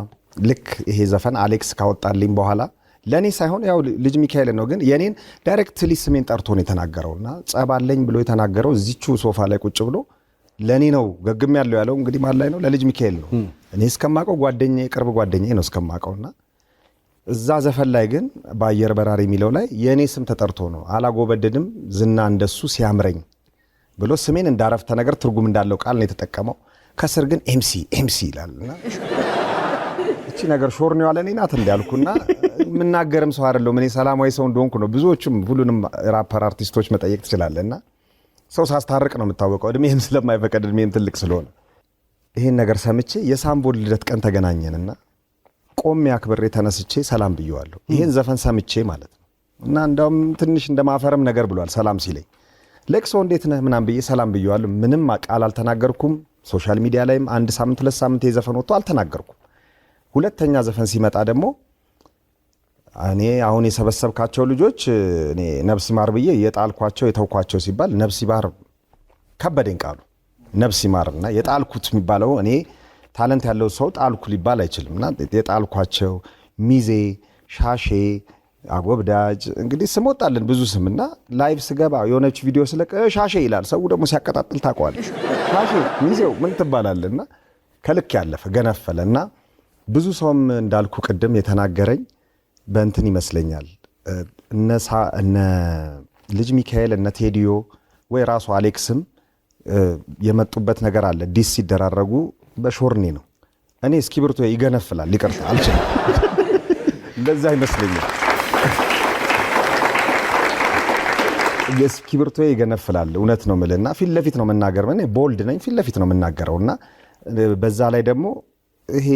ልክ ይሄ ዘፈን አሌክስ ካወጣልኝ በኋላ ለኔ ሳይሆን ያው ልጅ ሚካኤል ነው ግን የኔን ዳይሬክትሊ ስሜን ጠርቶ ነው የተናገረውና ጸባለኝ ብሎ የተናገረው እዚቹ ሶፋ ላይ ቁጭ ብሎ ለኔ ነው ገግም ያለው እንግዲህ ማን ላይ ነው? ለልጅ ሚካኤል ነው። እኔ እስከማቀው ጓደኛዬ ቅርብ ጓደኛዬ ነው እስከማቀውና እዛ ዘፈን ላይ ግን በአየር በራሪ የሚለው ላይ የኔ ስም ተጠርቶ ነው አላጎበደድም ዝና እንደሱ ሲያምረኝ ብሎ ስሜን እንዳረፍተ ነገር ትርጉም እንዳለው ቃል ነው የተጠቀመው። ከስር ግን ኤምሲ ይላልና እቺ ነገር ሾርኔው ያለ እኔ ናት እንዲያልኩና ምናገርም ሰው አይደለም እኔ ሰላማዊ ሰው እንደሆንኩ ነው። ብዙዎችም ሁሉንም ራፐር አርቲስቶች መጠየቅ ትችላለህና ሰው ሳስታርቅ ነው የምታወቀው እድሜም ስለማይፈቀድ እድሜም ትልቅ ስለሆነ ይሄን ነገር ሰምቼ የሳምቦል ልደት ቀን ተገናኘንና ቆሜ አክብሬ ተነስቼ ሰላም ብየዋለሁ። ይሄን ዘፈን ሰምቼ ማለት ነው እና እንደውም ትንሽ እንደማፈረም ነገር ብሏል ሰላም ሲለኝ ለቅሶ እንዴት ነህ ምናምን ብዬ ሰላም ብየዋለሁ። ምንም ቃል አልተናገርኩም። ሶሻል ሚዲያ ላይም 1 ሳምንት 2 ሳምንት የዘፈን ወጥቶ አልተናገርኩም። ሁለተኛ ዘፈን ሲመጣ ደግሞ እኔ አሁን የሰበሰብካቸው ልጆች እኔ ነፍስ ይማር ብዬ የጣልኳቸው የተውኳቸው ሲባል ነፍስ ይማር ከበደኝ ቃሉ ነፍስ ይማርና የጣልኩት የሚባለው እኔ ታለንት ያለው ሰው ጣልኩ ሊባል አይችልምና የጣልኳቸው ሚዜ ሻሼ አጎብዳጅ እንግዲህ ስም ወጣልን ብዙ ስምና ላይቭ ስገባ የሆነች ቪዲዮ ስለቀ ሻሼ ይላል ሰው ደግሞ ሲያቀጣጥል ታውቀዋለህ ሻሼ ሚዜው ምን ትባላለና ከልክ ያለፈ ገነፈለና ብዙ ሰውም እንዳልኩ ቅድም የተናገረኝ በእንትን ይመስለኛል እነ ልጅ ሚካኤል እነ ቴዲዮ ወይ ራሱ አሌክስም የመጡበት ነገር አለ። ዲስ ሲደራረጉ በሾርኔ ነው። እኔ እስኪብርቶ ይገነፍላል ይቅርታ አልችልም እንደዛ ይመስለኛል። እስክሪብቶ ይገነፍላል። እውነት ነው የምልህና ፊት ለፊት ነው መናገር እኔ ቦልድ ነኝ። ፊት ለፊት ነው የምናገረውና በዛ ላይ ደግሞ ይሄ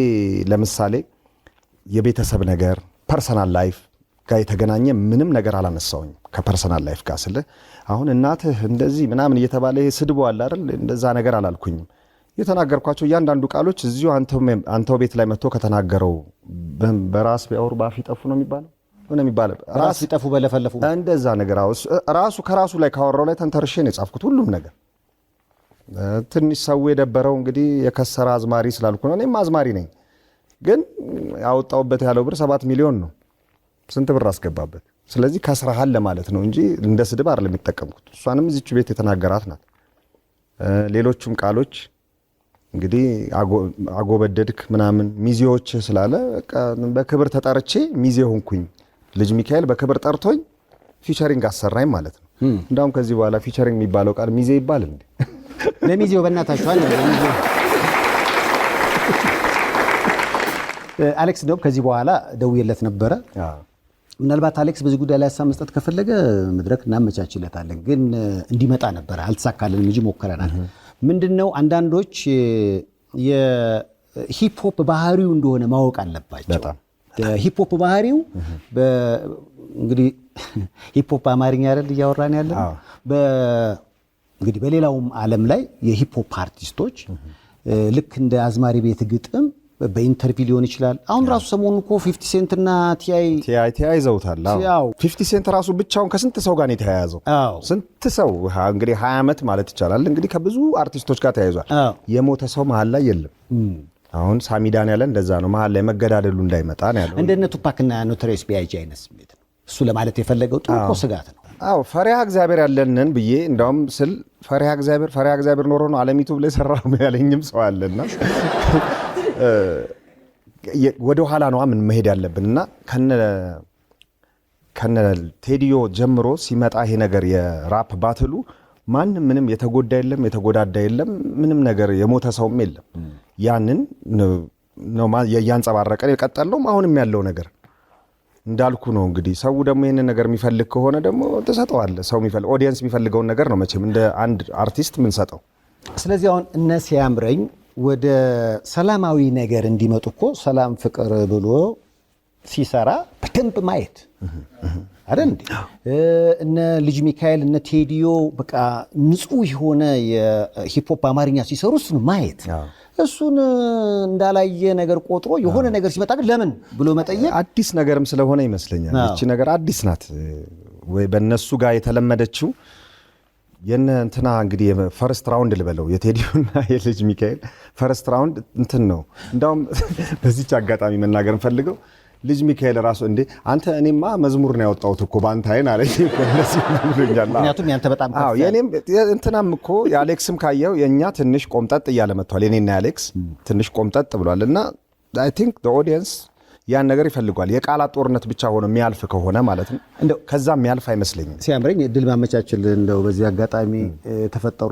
ለምሳሌ የቤተሰብ ነገር ፐርሰናል ላይፍ ጋር የተገናኘ ምንም ነገር አላነሳውኝም። ከፐርሰናል ላይፍ ጋር ስለ አሁን እናትህ እንደዚህ ምናምን እየተባለ ይሄ ስድቦ አለ አይደል? እንደዛ ነገር አላልኩኝም። የተናገርኳቸው እያንዳንዱ ቃሎች እዚሁ አንተው ቤት ላይ መጥቶ ከተናገረው በራስ ቢያወሩ ባፍ ይጠፉ ነው የሚባለው ሆነ የሚባለው ራስ ይጠፉ በለፈለፉ እንደዛ ነገር ራሱ ከራሱ ላይ ካወራው ላይ ተንተርሼ ነው የጻፍኩት ሁሉም ነገር። ትንሽ ሰው የደበረው እንግዲህ የከሰረ አዝማሪ ስላልኩ ነው። እኔም አዝማሪ ነኝ፣ ግን ያወጣውበት ያለው ብር 7 ሚሊዮን ነው። ስንት ብር አስገባበት? ስለዚህ ከስራሃል ለማለት ነው እንጂ እንደ ስድብ አይደለም የሚጠቀምኩት። እሷንም እዚች ቤት የተናገራት ናት። ሌሎቹም ቃሎች እንግዲህ አጎበደድክ ምናምን ሚዜዎች ስላለ በክብር ተጠርቼ ሚዜ ሆንኩኝ። ልጅ ሚካኤል በክብር ጠርቶኝ ፊቸሪንግ አሰራኝ ማለት ነው። እንዳውም ከዚህ በኋላ ፊቸሪንግ የሚባለው ቃል ሚዜ ይባል እንዴ? ለሚዜው በእናታችሁ አለ። አሌክስ እንደውም ከዚህ በኋላ ደውዬለት ነበረ። ምናልባት አሌክስ በዚህ ጉዳይ ላይ ሀሳብ መስጠት ከፈለገ መድረክ እናመቻችለታለን፣ ግን እንዲመጣ ነበረ አልተሳካልንም እንጂ ሞክረናል። ምንድነው አንዳንዶች የሂፕሆፕ ባህሪው እንደሆነ ማወቅ አለባቸው። ሂፕሆፕ ባህሪው እንግዲህ ሂፕሆፕ አማርኛ አይደል እያወራን ያለ እንግዲህ በሌላውም ዓለም ላይ የሂፕሆፕ አርቲስቶች ልክ እንደ አዝማሪ ቤት ግጥም በኢንተርቪው ሊሆን ይችላል። አሁን ራሱ ሰሞኑን እኮ 50 ሴንት እና ቲአይ ተያይዘውታል። 50 ሴንት ራሱ ብቻውን ከስንት ሰው ጋር ነው የተያያዘው? ስንት ሰው እንግዲህ 20 ዓመት ማለት ይቻላል እንግዲህ ከብዙ አርቲስቶች ጋር ተያይዟል። የሞተ ሰው መሀል ላይ የለም። አሁን ሳሚዳን ያለ እንደዛ ነው፣ መሀል ላይ መገዳደሉ እንዳይመጣ ነው ያለው። እንደነ ቱፓክና ኖቶሪየስ ቢአይጂ አይነት ስሜት ነው እሱ ለማለት የፈለገው። ጥሩ ስጋት ነው። ፈሪሃ እግዚአብሔር ያለንን ብዬ እንዳውም ስል ፈሪሃ እግዚአብሔር ኖሮ ነው አለሚቱ ብለ ሰራው ያለኝም ሰው አለና ወደ ኋላ ነው ምን መሄድ ያለብንና ከነ ቴዲዮ ጀምሮ ሲመጣ ይሄ ነገር የራፕ ባትሉ ማንም ምንም የተጎዳ የለም፣ የተጎዳዳ የለም፣ ምንም ነገር የሞተ ሰውም የለም። ያንን ነው ያንጸባረቀ የቀጠለው አሁንም ያለው ነገር እንዳልኩ ነው። እንግዲህ ሰው ደግሞ ይሄንን ነገር የሚፈልግ ከሆነ ደግሞ ተሰጠዋለህ። ሰው የሚፈልግ ኦዲየንስ የሚፈልገውን ነገር ነው መቼም እንደ አንድ አርቲስት ምን ሰጠው። ስለዚህ አሁን እነ ሲያምረኝ ወደ ሰላማዊ ነገር እንዲመጡ እኮ ሰላም ፍቅር ብሎ ሲሰራ በደንብ ማየት አይደል እንዴ? እነ ልጅ ሚካኤል እነ ቴዲዮ በቃ ንጹህ የሆነ የሂፕሆፕ አማርኛ ሲሰሩ እሱን ማየት እሱን እንዳላየ ነገር ቆጥሮ የሆነ ነገር ሲመጣ ግን ለምን ብሎ መጠየቅ አዲስ ነገርም ስለሆነ ይመስለኛል። እቺ ነገር አዲስ ናት ወይ በእነሱ ጋር የተለመደችው የነ እንትና እንግዲህ ፈርስት ራውንድ ልበለው የቴዲዮና የልጅ ሚካኤል ፈርስት ራውንድ እንትን ነው። እንዳውም በዚህች አጋጣሚ መናገር እንፈልገው ልጅ ሚካኤል ራሱ እንዴ አንተ እኔማ መዝሙር ነው ያወጣሁት እኮ ባንተ አይን አለኝ እኮ ለዚህ ምንኛላ። ምክንያቱም ያንተ በጣም ከፍ የኔም እንትናም እኮ የአሌክስም ካየው የኛ ትንሽ ቆምጠጥ እያለ መጥቷል። የኔና የአሌክስ ትንሽ ቆምጠጥ ብሏልና አይ ቲንክ ዘ ኦዲየንስ ያን ነገር ይፈልጓል። የቃላት ጦርነት ብቻ ሆኖ የሚያልፍ ከሆነ ማለት ነው እንደው ከዛ የሚያልፍ አይመስለኝም። ሲያምረኝ እድል ማመቻችል እንደው በዚህ አጋጣሚ ተፈጠሩ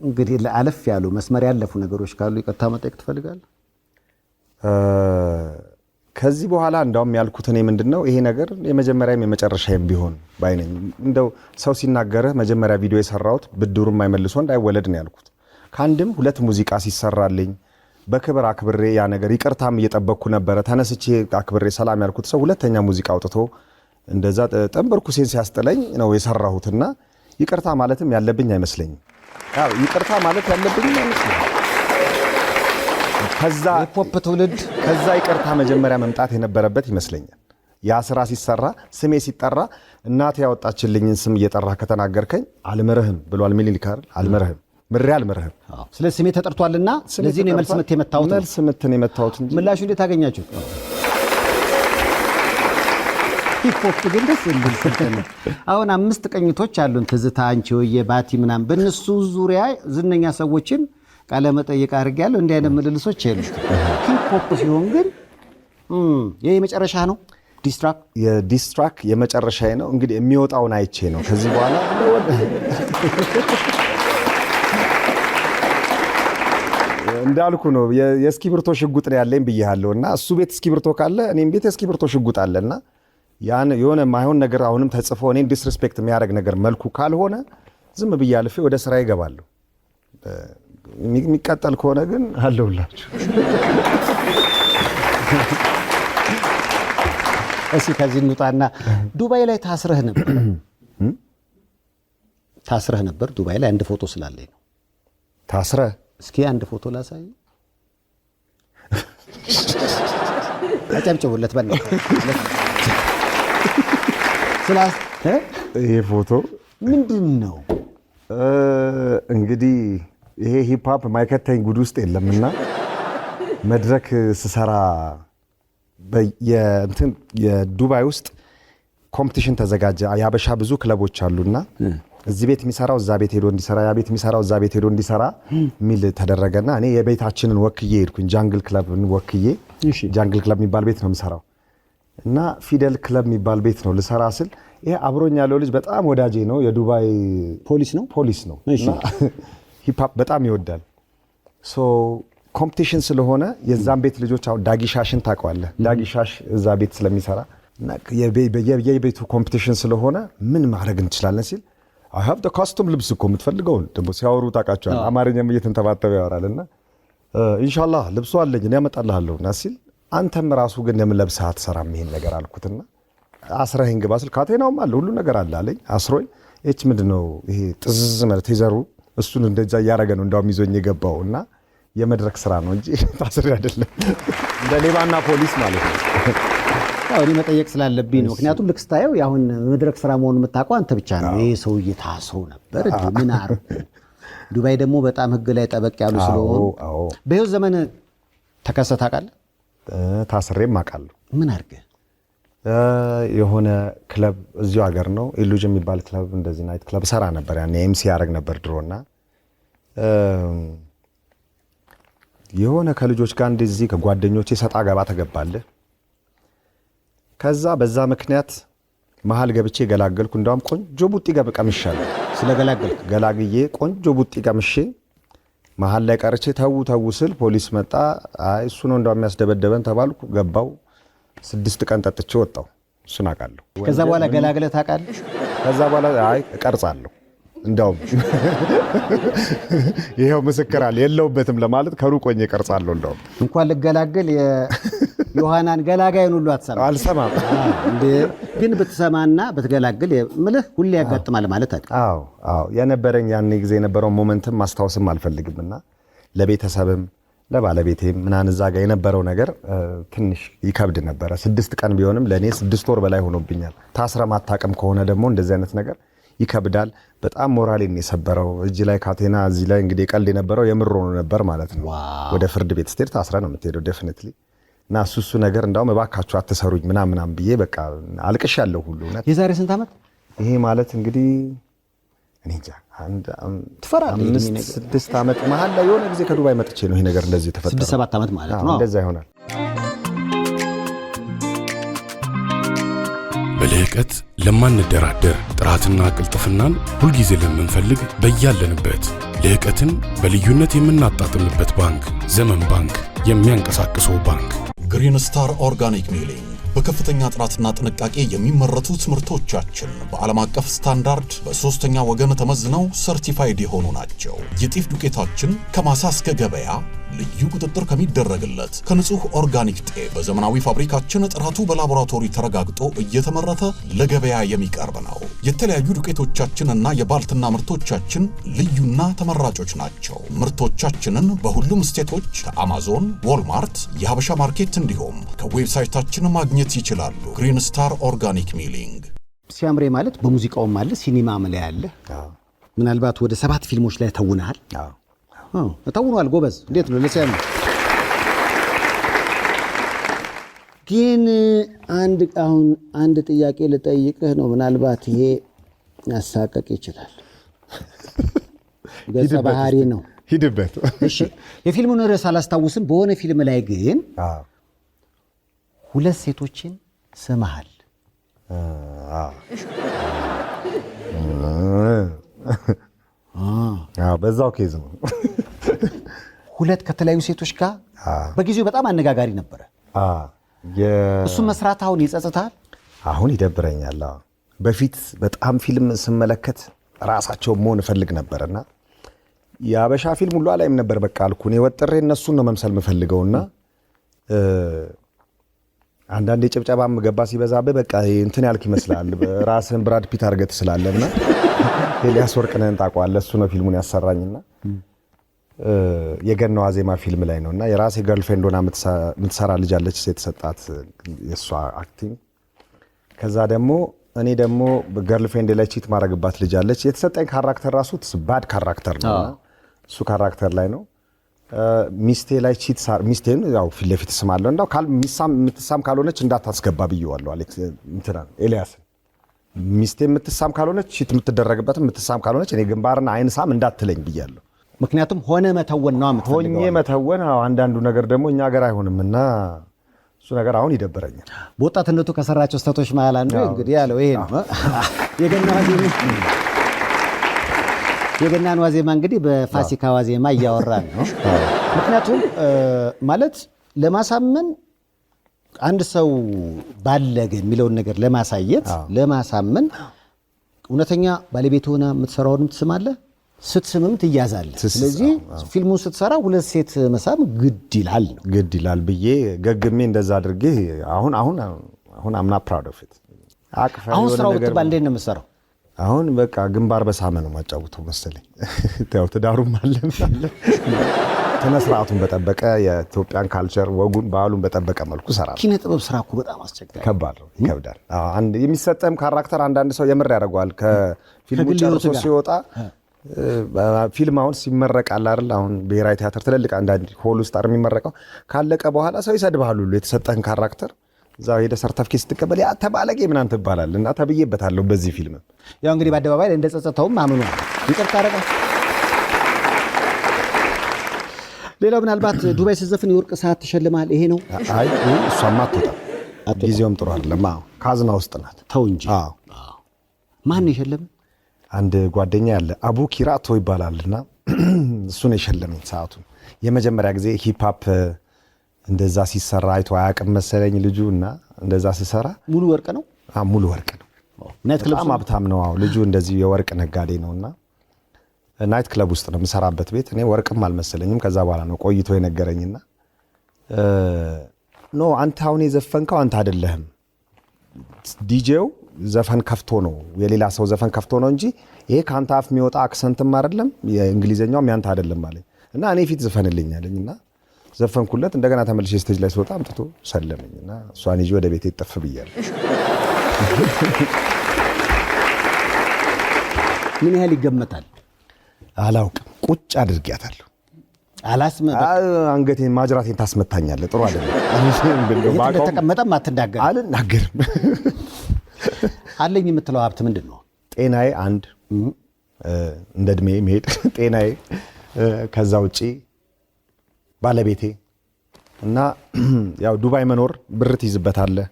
እንግዲህ ለአለፍ ያሉ መስመር ያለፉ ነገሮች ካሉ ይቅርታ መጠየቅ ትፈልጋለህ? ከዚህ በኋላ እንዳውም ያልኩት እኔ ምንድነው ይሄ ነገር የመጀመሪያም የመጨረሻም ቢሆን ባይነኝ። እንደው ሰው ሲናገርህ መጀመሪያ ቪዲዮ የሰራሁት ብድሩም አይመልሶ እንዳይወለድ ነው ያልኩት። ከአንድም ሁለት ሙዚቃ ሲሰራልኝ በክብር አክብሬ ያ ነገር ይቅርታም እየጠበቅኩ ነበረ። ተነስቼ አክብሬ ሰላም ያልኩት ሰው ሁለተኛ ሙዚቃ አውጥቶ እንደዛ ጠንበርኩሴን ሲያስጥለኝ ነው የሰራሁትና ይቅርታ ማለትም ያለብኝ አይመስለኝም። ያው ይቅርታ ማለት ያለብኝ አይመስለኝም። ከዛ ሂፕሆፕ ትውልድ ከዛ ይቅርታ መጀመሪያ መምጣት የነበረበት ይመስለኛል። ያ ስራ ሲሰራ ስሜ ሲጠራ እናቴ ያወጣችልኝን ስም እየጠራ ከተናገርከኝ አልምርህም ብሏል ሚኒሊክ አይደል? አልምርህም ምሬ አልምርህም። ስለዚህ ስሜ ተጠርቷልና ስለዚህ ነው መልስ ምት የመታውት መልስ ምት ነው የመታውት እንጂ ምላሹ እንዴት አገኛችሁ? ሂፕሆፕ ግን ደስ የሚል ስልጠና። አሁን 5 ቅኝቶች አሉን ትዝታ፣ አንቺ ሆዬ፣ ባቲ ምናምን በእነሱ ዙሪያ ዝነኛ ሰዎችን ቃለ መጠይቅ አድርጌያለሁ። እንዲህ አይነት ምልልሶች የሉም። ሂፕሆፕ ሲሆን ግን ይሄ የመጨረሻ ነው። የዲስትራክ የመጨረሻ ነው። እንግዲህ የሚወጣውን አይቼ ነው ከዚህ በኋላ እንዳልኩ ነው የእስክሪብቶ ሽጉጥ ነው ያለኝ ብያለሁ እና እሱ ቤት እስክሪብቶ ካለ እኔም ቤት የእስክሪብቶ ሽጉጥ አለና ያን የሆነ ማይሆን ነገር አሁንም ተጽፎ እኔን ዲስሪስፔክት የሚያደርግ ነገር መልኩ ካልሆነ ዝም ብዬ አልፌ ወደ ስራ ይገባለሁ። የሚቀጠል ከሆነ ግን አለሁላችሁ። እስኪ ከዚህ እንውጣና ዱባይ ላይ ታስረህ ነበር። ዱባይ ላይ አንድ ፎቶ ስላለኝ ነው። ታስረህ? እስኪ አንድ ፎቶ ላሳይ። አጨብጭቡለት በእናትህ። ይሄ ፎቶ ምንድን ነው? እንግዲህ ይሄ ሂፕሆፕ ማይከተኝ ጉድ ውስጥ የለምና መድረክ ስሰራ የዱባይ ውስጥ ኮምፒቲሽን ተዘጋጀ። ያበሻ ብዙ ክለቦች አሉና እዚህ ቤት የሚሰራው እዛ ቤት ሄዶ እንዲሰራ፣ ያ ቤት የሚሰራው እዛ ቤት ሄዶ እንዲሰራ ሚል ተደረገና እኔ የቤታችንን ወክዬ ሄድኩኝ። ጃንግል ክለብን ወክዬ ጃንግል ክለብ የሚባል ቤት ነው የምሰራው እና ፊደል ክለብ የሚባል ቤት ነው ልሰራ ስል ይሄ አብሮኝ ያለው ልጅ በጣም ወዳጄ ነው። የዱባይ ፖሊስ ነው እና ሂፕሆፕ በጣም ይወዳል። ሶ ኮምፒቲሽን ስለሆነ የዛን ቤት ልጆች አሁን ዳጊሻሽን ታውቀዋለህ? ዳጊሻሽ እዛ ቤት ስለሚሰራ እና የቤቱ ኮምፒቲሽን ስለሆነ ምን ማድረግ እንችላለን ሲል አይ ሃቭ ዘ ካስቶም ልብስ እኮ የምትፈልገውን ደግሞ ሲያወሩ ታውቃቸዋለህ። አማርኛም እየተንተባተበ ያወራልና ኢንሻአላህ ልብሱ አለኝ እኔ አመጣልሃለሁና ሲል አንተም ራሱ ግን ለምን ለብሰህ አትሰራም ይሄን ነገር አልኩትና አስረኸኝ ግባ ስል ካቴናውም አለ ሁሉ ነገር አለ አለኝ። አስሮኝ እቺ ምንድነው ይሄ ጥዝዝ ማለት ይዘሩ እሱን እንደዛ እያደረገ ነው እንዳውም ይዞኝ የገባውና የመድረክ ስራ ነው እንጂ ታስሬ አይደለም። እንደ ሌባና ፖሊስ ማለት ነው። ያው እኔ መጠየቅ ስላለብኝ ነው። ምክንያቱም ልክ ስታየው ያሁን መድረክ ስራ መሆኑን የምታውቀው አንተ ብቻ ነው። ይሄ ሰውዬ ታስሮ ነበር ምን አርኩ። ዱባይ ደግሞ በጣም ህግ ላይ ጠበቅ ያሉ ስለሆኑ በህይወት ዘመን ተከሰተ ታውቃለህ? ታስሬም አውቃለሁ። ምን አድርገህ? የሆነ ክለብ እዚሁ ሀገር ነው ኢሉዥን የሚባል ክለብ እንደዚህ ናይት ክለብ ሰራ ነበር። ያኔ ኤምሲ ያደርግ ነበር ድሮና የሆነ ከልጆች ጋር እንደዚህ ከጓደኞቼ ሰጣ ገባ ተገባለህ። ከዛ በዛ ምክንያት መሃል ገብቼ ገላገልኩ። እንዳውም ቆንጆ ቡጢ ቀምሻለሁ። ስለገላገልኩ ገላግዬ ቆንጆ ቡጢ ቀምሼ መሃል ላይ ቀርቼ ተው ስል ፖሊስ መጣ። አይ እሱ ነው እንዳውም የሚያስደበደበን ተባልኩ። ገባው 6 ቀን ጠጥቼ ወጣው። እሱን አውቃለሁ። ከዛ በኋላ ገላግለህ ታውቃለህ? ከዛ በኋላ አይ እቀርጻለሁ እንዳውም ይሄው ምስክር አለ የለውበትም ለማለት ከሩቅ ሆኜ እቀርጻለሁ። እንዳውም እንኳን ልገላገል ዮሐናን ገላጋይን ሁሉ አልሰማም። ግን ብትሰማና ብትገላግል ምልህ ሁሌ ያጋጥማል ማለት አይደል? አዎ የነበረኝ ያን ጊዜ የነበረው ሞመንትም ማስታወስም አልፈልግምና ለቤተሰብም ለባለቤቴም ምናን እዛ ጋር የነበረው ነገር ትንሽ ይከብድ ነበረ። 6 ቀን ቢሆንም ለኔ 6 ወር በላይ ሆኖብኛል። ታስረህ ማታውቅም ከሆነ ደግሞ እንደዚህ አይነት ነገር ይከብዳል። በጣም ሞራሌን የሰበረው እጅ ላይ ካቴና እዚህ ላይ እንግዲህ ቀልድ የነበረው የምር ሆኖ ነበር ማለት ነው። ወደ ፍርድ ቤት ስትሄድ ታስረህ ነው የምትሄደው ዴፊኒትሊ። እና እሱ ነገር እንዳውም እባካችሁ አትሰሩኝ ምናምን ብዬ በቃ አልቅሻለሁ ሁሉ። የዛሬ ስንት ዓመት ይሄ ማለት እንግዲህ እኔ እንጃ 5-6 ዓመት መሀል ላይ የሆነ ጊዜ ከዱባይ መጥቼ ነው ይሄ ነገር እንደዚህ ተፈጠረ። 6-7 ዓመት ማለት ነው። እንደዛ ይሆናል። በልህቀት ለማንደራደር ጥራትና ቅልጥፍናን ሁልጊዜ ለምንፈልግ በያለንበት ልህቀትን በልዩነት የምናጣጥምበት ባንክ ዘመን ባንክ የሚያንቀሳቅሰው ባንክ። ግሪን ስታር ኦርጋኒክ ሚሊንግ በከፍተኛ ጥራትና ጥንቃቄ የሚመረቱ ምርቶቻችን በዓለም አቀፍ ስታንዳርድ በሶስተኛ ወገን ተመዝነው ሰርቲፋይድ የሆኑ ናቸው። የጤፍ ዱቄታችን ከማሳ እስከ ገበያ ልዩ ቁጥጥር ከሚደረግለት ከንጹህ ኦርጋኒክ ጤፍ በዘመናዊ ፋብሪካችን ጥራቱ በላቦራቶሪ ተረጋግጦ እየተመረተ ለገበያ የሚቀርብ ነው። የተለያዩ ዱቄቶቻችንና የባልትና ምርቶቻችን ልዩና ተመራጮች ናቸው። ምርቶቻችንን በሁሉም ስቴቶች ከአማዞን፣ ዎልማርት፣ የሀበሻ ማርኬት እንዲሁም ከዌብሳይታችን ማግኘት ይችላሉ። ግሪን ስታር ኦርጋኒክ ሚሊንግ። ሲያምሬ ማለት በሙዚቃውም አለ ሲኒማም ላይ አለ። ምናልባት ወደ 7 ፊልሞች ላይ ተውነሃል። ተውኗል። ጎበዝ። እንዴት ነው ለሲያም? ግን አንድ ጥያቄ ልጠይቅህ ነው። ምናልባት ይሄ ያሳቀቅ ይችላል። ገጸ ባህሪ ነው። ሂድበት። እሺ፣ የፊልሙን ርዕስ አላስታውስም። በሆነ ፊልም ላይ ግን 2 ሴቶችን ስመሃል። በዛው ኬዝ ነው። 2 ከተለያዩ ሴቶች ጋር በጊዜው በጣም አነጋጋሪ ነበረ። እሱ መስራት አሁን ይጸጽታል? አሁን ይደብረኛል። በፊት በጣም ፊልም ስመለከት ራሳቸው መሆን እፈልግ ነበርና የአበሻ ፊልም ሁሉ አላይም ነበር። በቃ አልኩ እኔ ወጥሬ እነሱን ነው መምሰል የምፈልገውና አንዳንዴ ጭብጨባም ገባ ሲበዛብህ በቃ እንትን ያልክ ይመስላል። ራስህን ብራድ ፒት አድርገህ ትስላለህና ኤልያስ ወርቅነህን ታውቀዋለህ? እሱ ነው ፊልሙን ያሰራኝና የገናዋ ዜማ ፊልም ላይ ነውና የራሴ ገርልፍሬንድ ሆና የምትሰራ ልጅ አለች የተሰጣት የእሷ አክቲንግ። ከዛ ደግሞ እኔ ደግሞ ገርልፍሬንድ ላይ ቺት ማድረግባት ልጅ አለች። የተሰጠኝ ካራክተር ራሱ ባድ ካራክተር ነው። እሱ ካራክተር ላይ ነው። ሚስቴ ላይ ቺት ሚስቴን ያው ፊት ለፊት ስማለሁ እንዳው የምትሳም ካልሆነች እንዳታስገባ ብየዋለሁ ኤልያስ። ሚስቴ የምትሳም ካልሆነች ቺት የምትደረግበት የምትሳም ካልሆነች እኔ ግንባርና አይን ሳም እንዳትለኝ ብያለሁ። ምክንያቱም ሆነ መተወን ነው ሆኜ መተወን። አንዳንዱ ነገር ደግሞ እኛ ሀገር አይሆንምና እሱ ነገር አሁን ይደብረኛል። በወጣትነቱ ከሰራቸው ስህተቶች መሀል አንዱ እንግዲህ ያለው ይሄ ነው። የገናን ዋዜማ እንግዲህ በፋሲካ ዋዜማ እያወራን ነው። ምክንያቱም ማለት ለማሳመን አንድ ሰው ባለገ የሚለውን ነገር ለማሳመን እውነተኛ ባለቤት ሆና የምትሰራውንም ትስማለህ፣ ስትስምም ትያዛለህ። ስለዚህ ፊልሙን ስትሰራ 2 ሴት መሳም ግድ ይላል ብዬ ገግሜ እንደዛ አድርጌ አሁን አምና ፕራውድ ኦፍ ኢት አሁን ስራው ብትባል እንዴት ነው የምትሰራው? አሁን በቃ ግንባር በሳመ ነው ማጫውተው መሰለኝ። ያው ትዳሩም አለ ስነ ስርዓቱን በጠበቀ የኢትዮጵያን ካልቸር ወጉን ባህሉን በጠበቀ መልኩ ሰራለሁ። ኪነ ጥበብ ስራ እኮ በጣም አስቸጋሪ ከባድ ነው፣ ይከብዳል። አንድ የሚሰጠም ካራክተር አንዳንድ ሰው የምር ያደርገዋል። ከፊልሙ ጨርሶ ሲወጣ ፊልም አሁን ሲመረቃል አይደል? አሁን ብሔራዊ ቲያትር ትልልቅ አንዳንድ ሆል ውስጥ የሚመረቀው ካለቀ በኋላ ሰው ይሰድብሃል ሁሉ የተሰጠህን ካራክተር እዛው ሄደ ሰርተፍኬት ስትቀበል ያ ተባለጌ ምናምን ትባላለህ። እና ተብዬበታለሁ በዚህ ፊልም። ያው እንግዲህ በአደባባይ እንደ ጸጸተውም አምኑ ይቅርታ አደረገ። ሌላው ምናልባት ዱባይ ስትዘፍን የወርቅ ሰዓት ተሸልመሃል። ይሄ ነው? አይ እሷማ አትወጣም፣ ጊዜውም ጥሩ አይደለም። ካዝና ውስጥ ናት። ተው እንጂ። ማን የሸለመ? አንድ ጓደኛ ያለ አቡ ኪራቶ ይባላልና እሱ ነው የሸለመኝ ሰዓቱን። የመጀመሪያ ጊዜ ሂፕ-ሆፕ እንደዛ ሲሰራ አይቶ አያውቅም መሰለኝ ልጁ። እና እንደዛ ሲሰራ ሙሉ ወርቅ ነው። ሙሉ ወርቅ ነው። በጣም ሀብታም ነው ልጁ። እንደዚህ የወርቅ ነጋዴ ነውና ናይት ክለብ ውስጥ ነው የምሰራበት ቤት። እኔ ወርቅም አልመሰለኝም። ከዛ በኋላ ነው ቆይቶ የነገረኝና ኖ አንተ አሁን የዘፈንከው አንተ አይደለህም፣ ዲጄው ዘፈን ከፍቶ ነው የሌላ ሰው ዘፈን ከፍቶ ነው እንጂ ይሄ ከአንተ አፍ የሚወጣ አክሰንትም አይደለም የእንግሊዘኛውም ያንተ አይደለም አለኝ። እና እኔ ፊት ዘፈንልኝ አለኝና ዘፈንኩለት። እንደገና ተመልሼ ስቴጅ ላይ ስወጣ አምጥቶ ሰለመኝና እሷን ይዤ ወደ ቤቴ ጥፍ ብያለሁ። ምን ያህል ይገመታል? አላውቅም። ቁጭ አድርጊያታለሁ። አንገቴን ማጅራቴን ታስመታኛለህ። ጥሩ አይደለም። ተቀመጠም አትናገርም? አልናገርም። አለኝ የምትለው ሀብት ምንድን ነው? ጤናዬ፣ አንድ እንደ እድሜ መሄድ ጤናዬ፣ ከዛ ውጪ ባለቤቴ እና ያው ዱባይ መኖር ብር ትይዝበታለህ።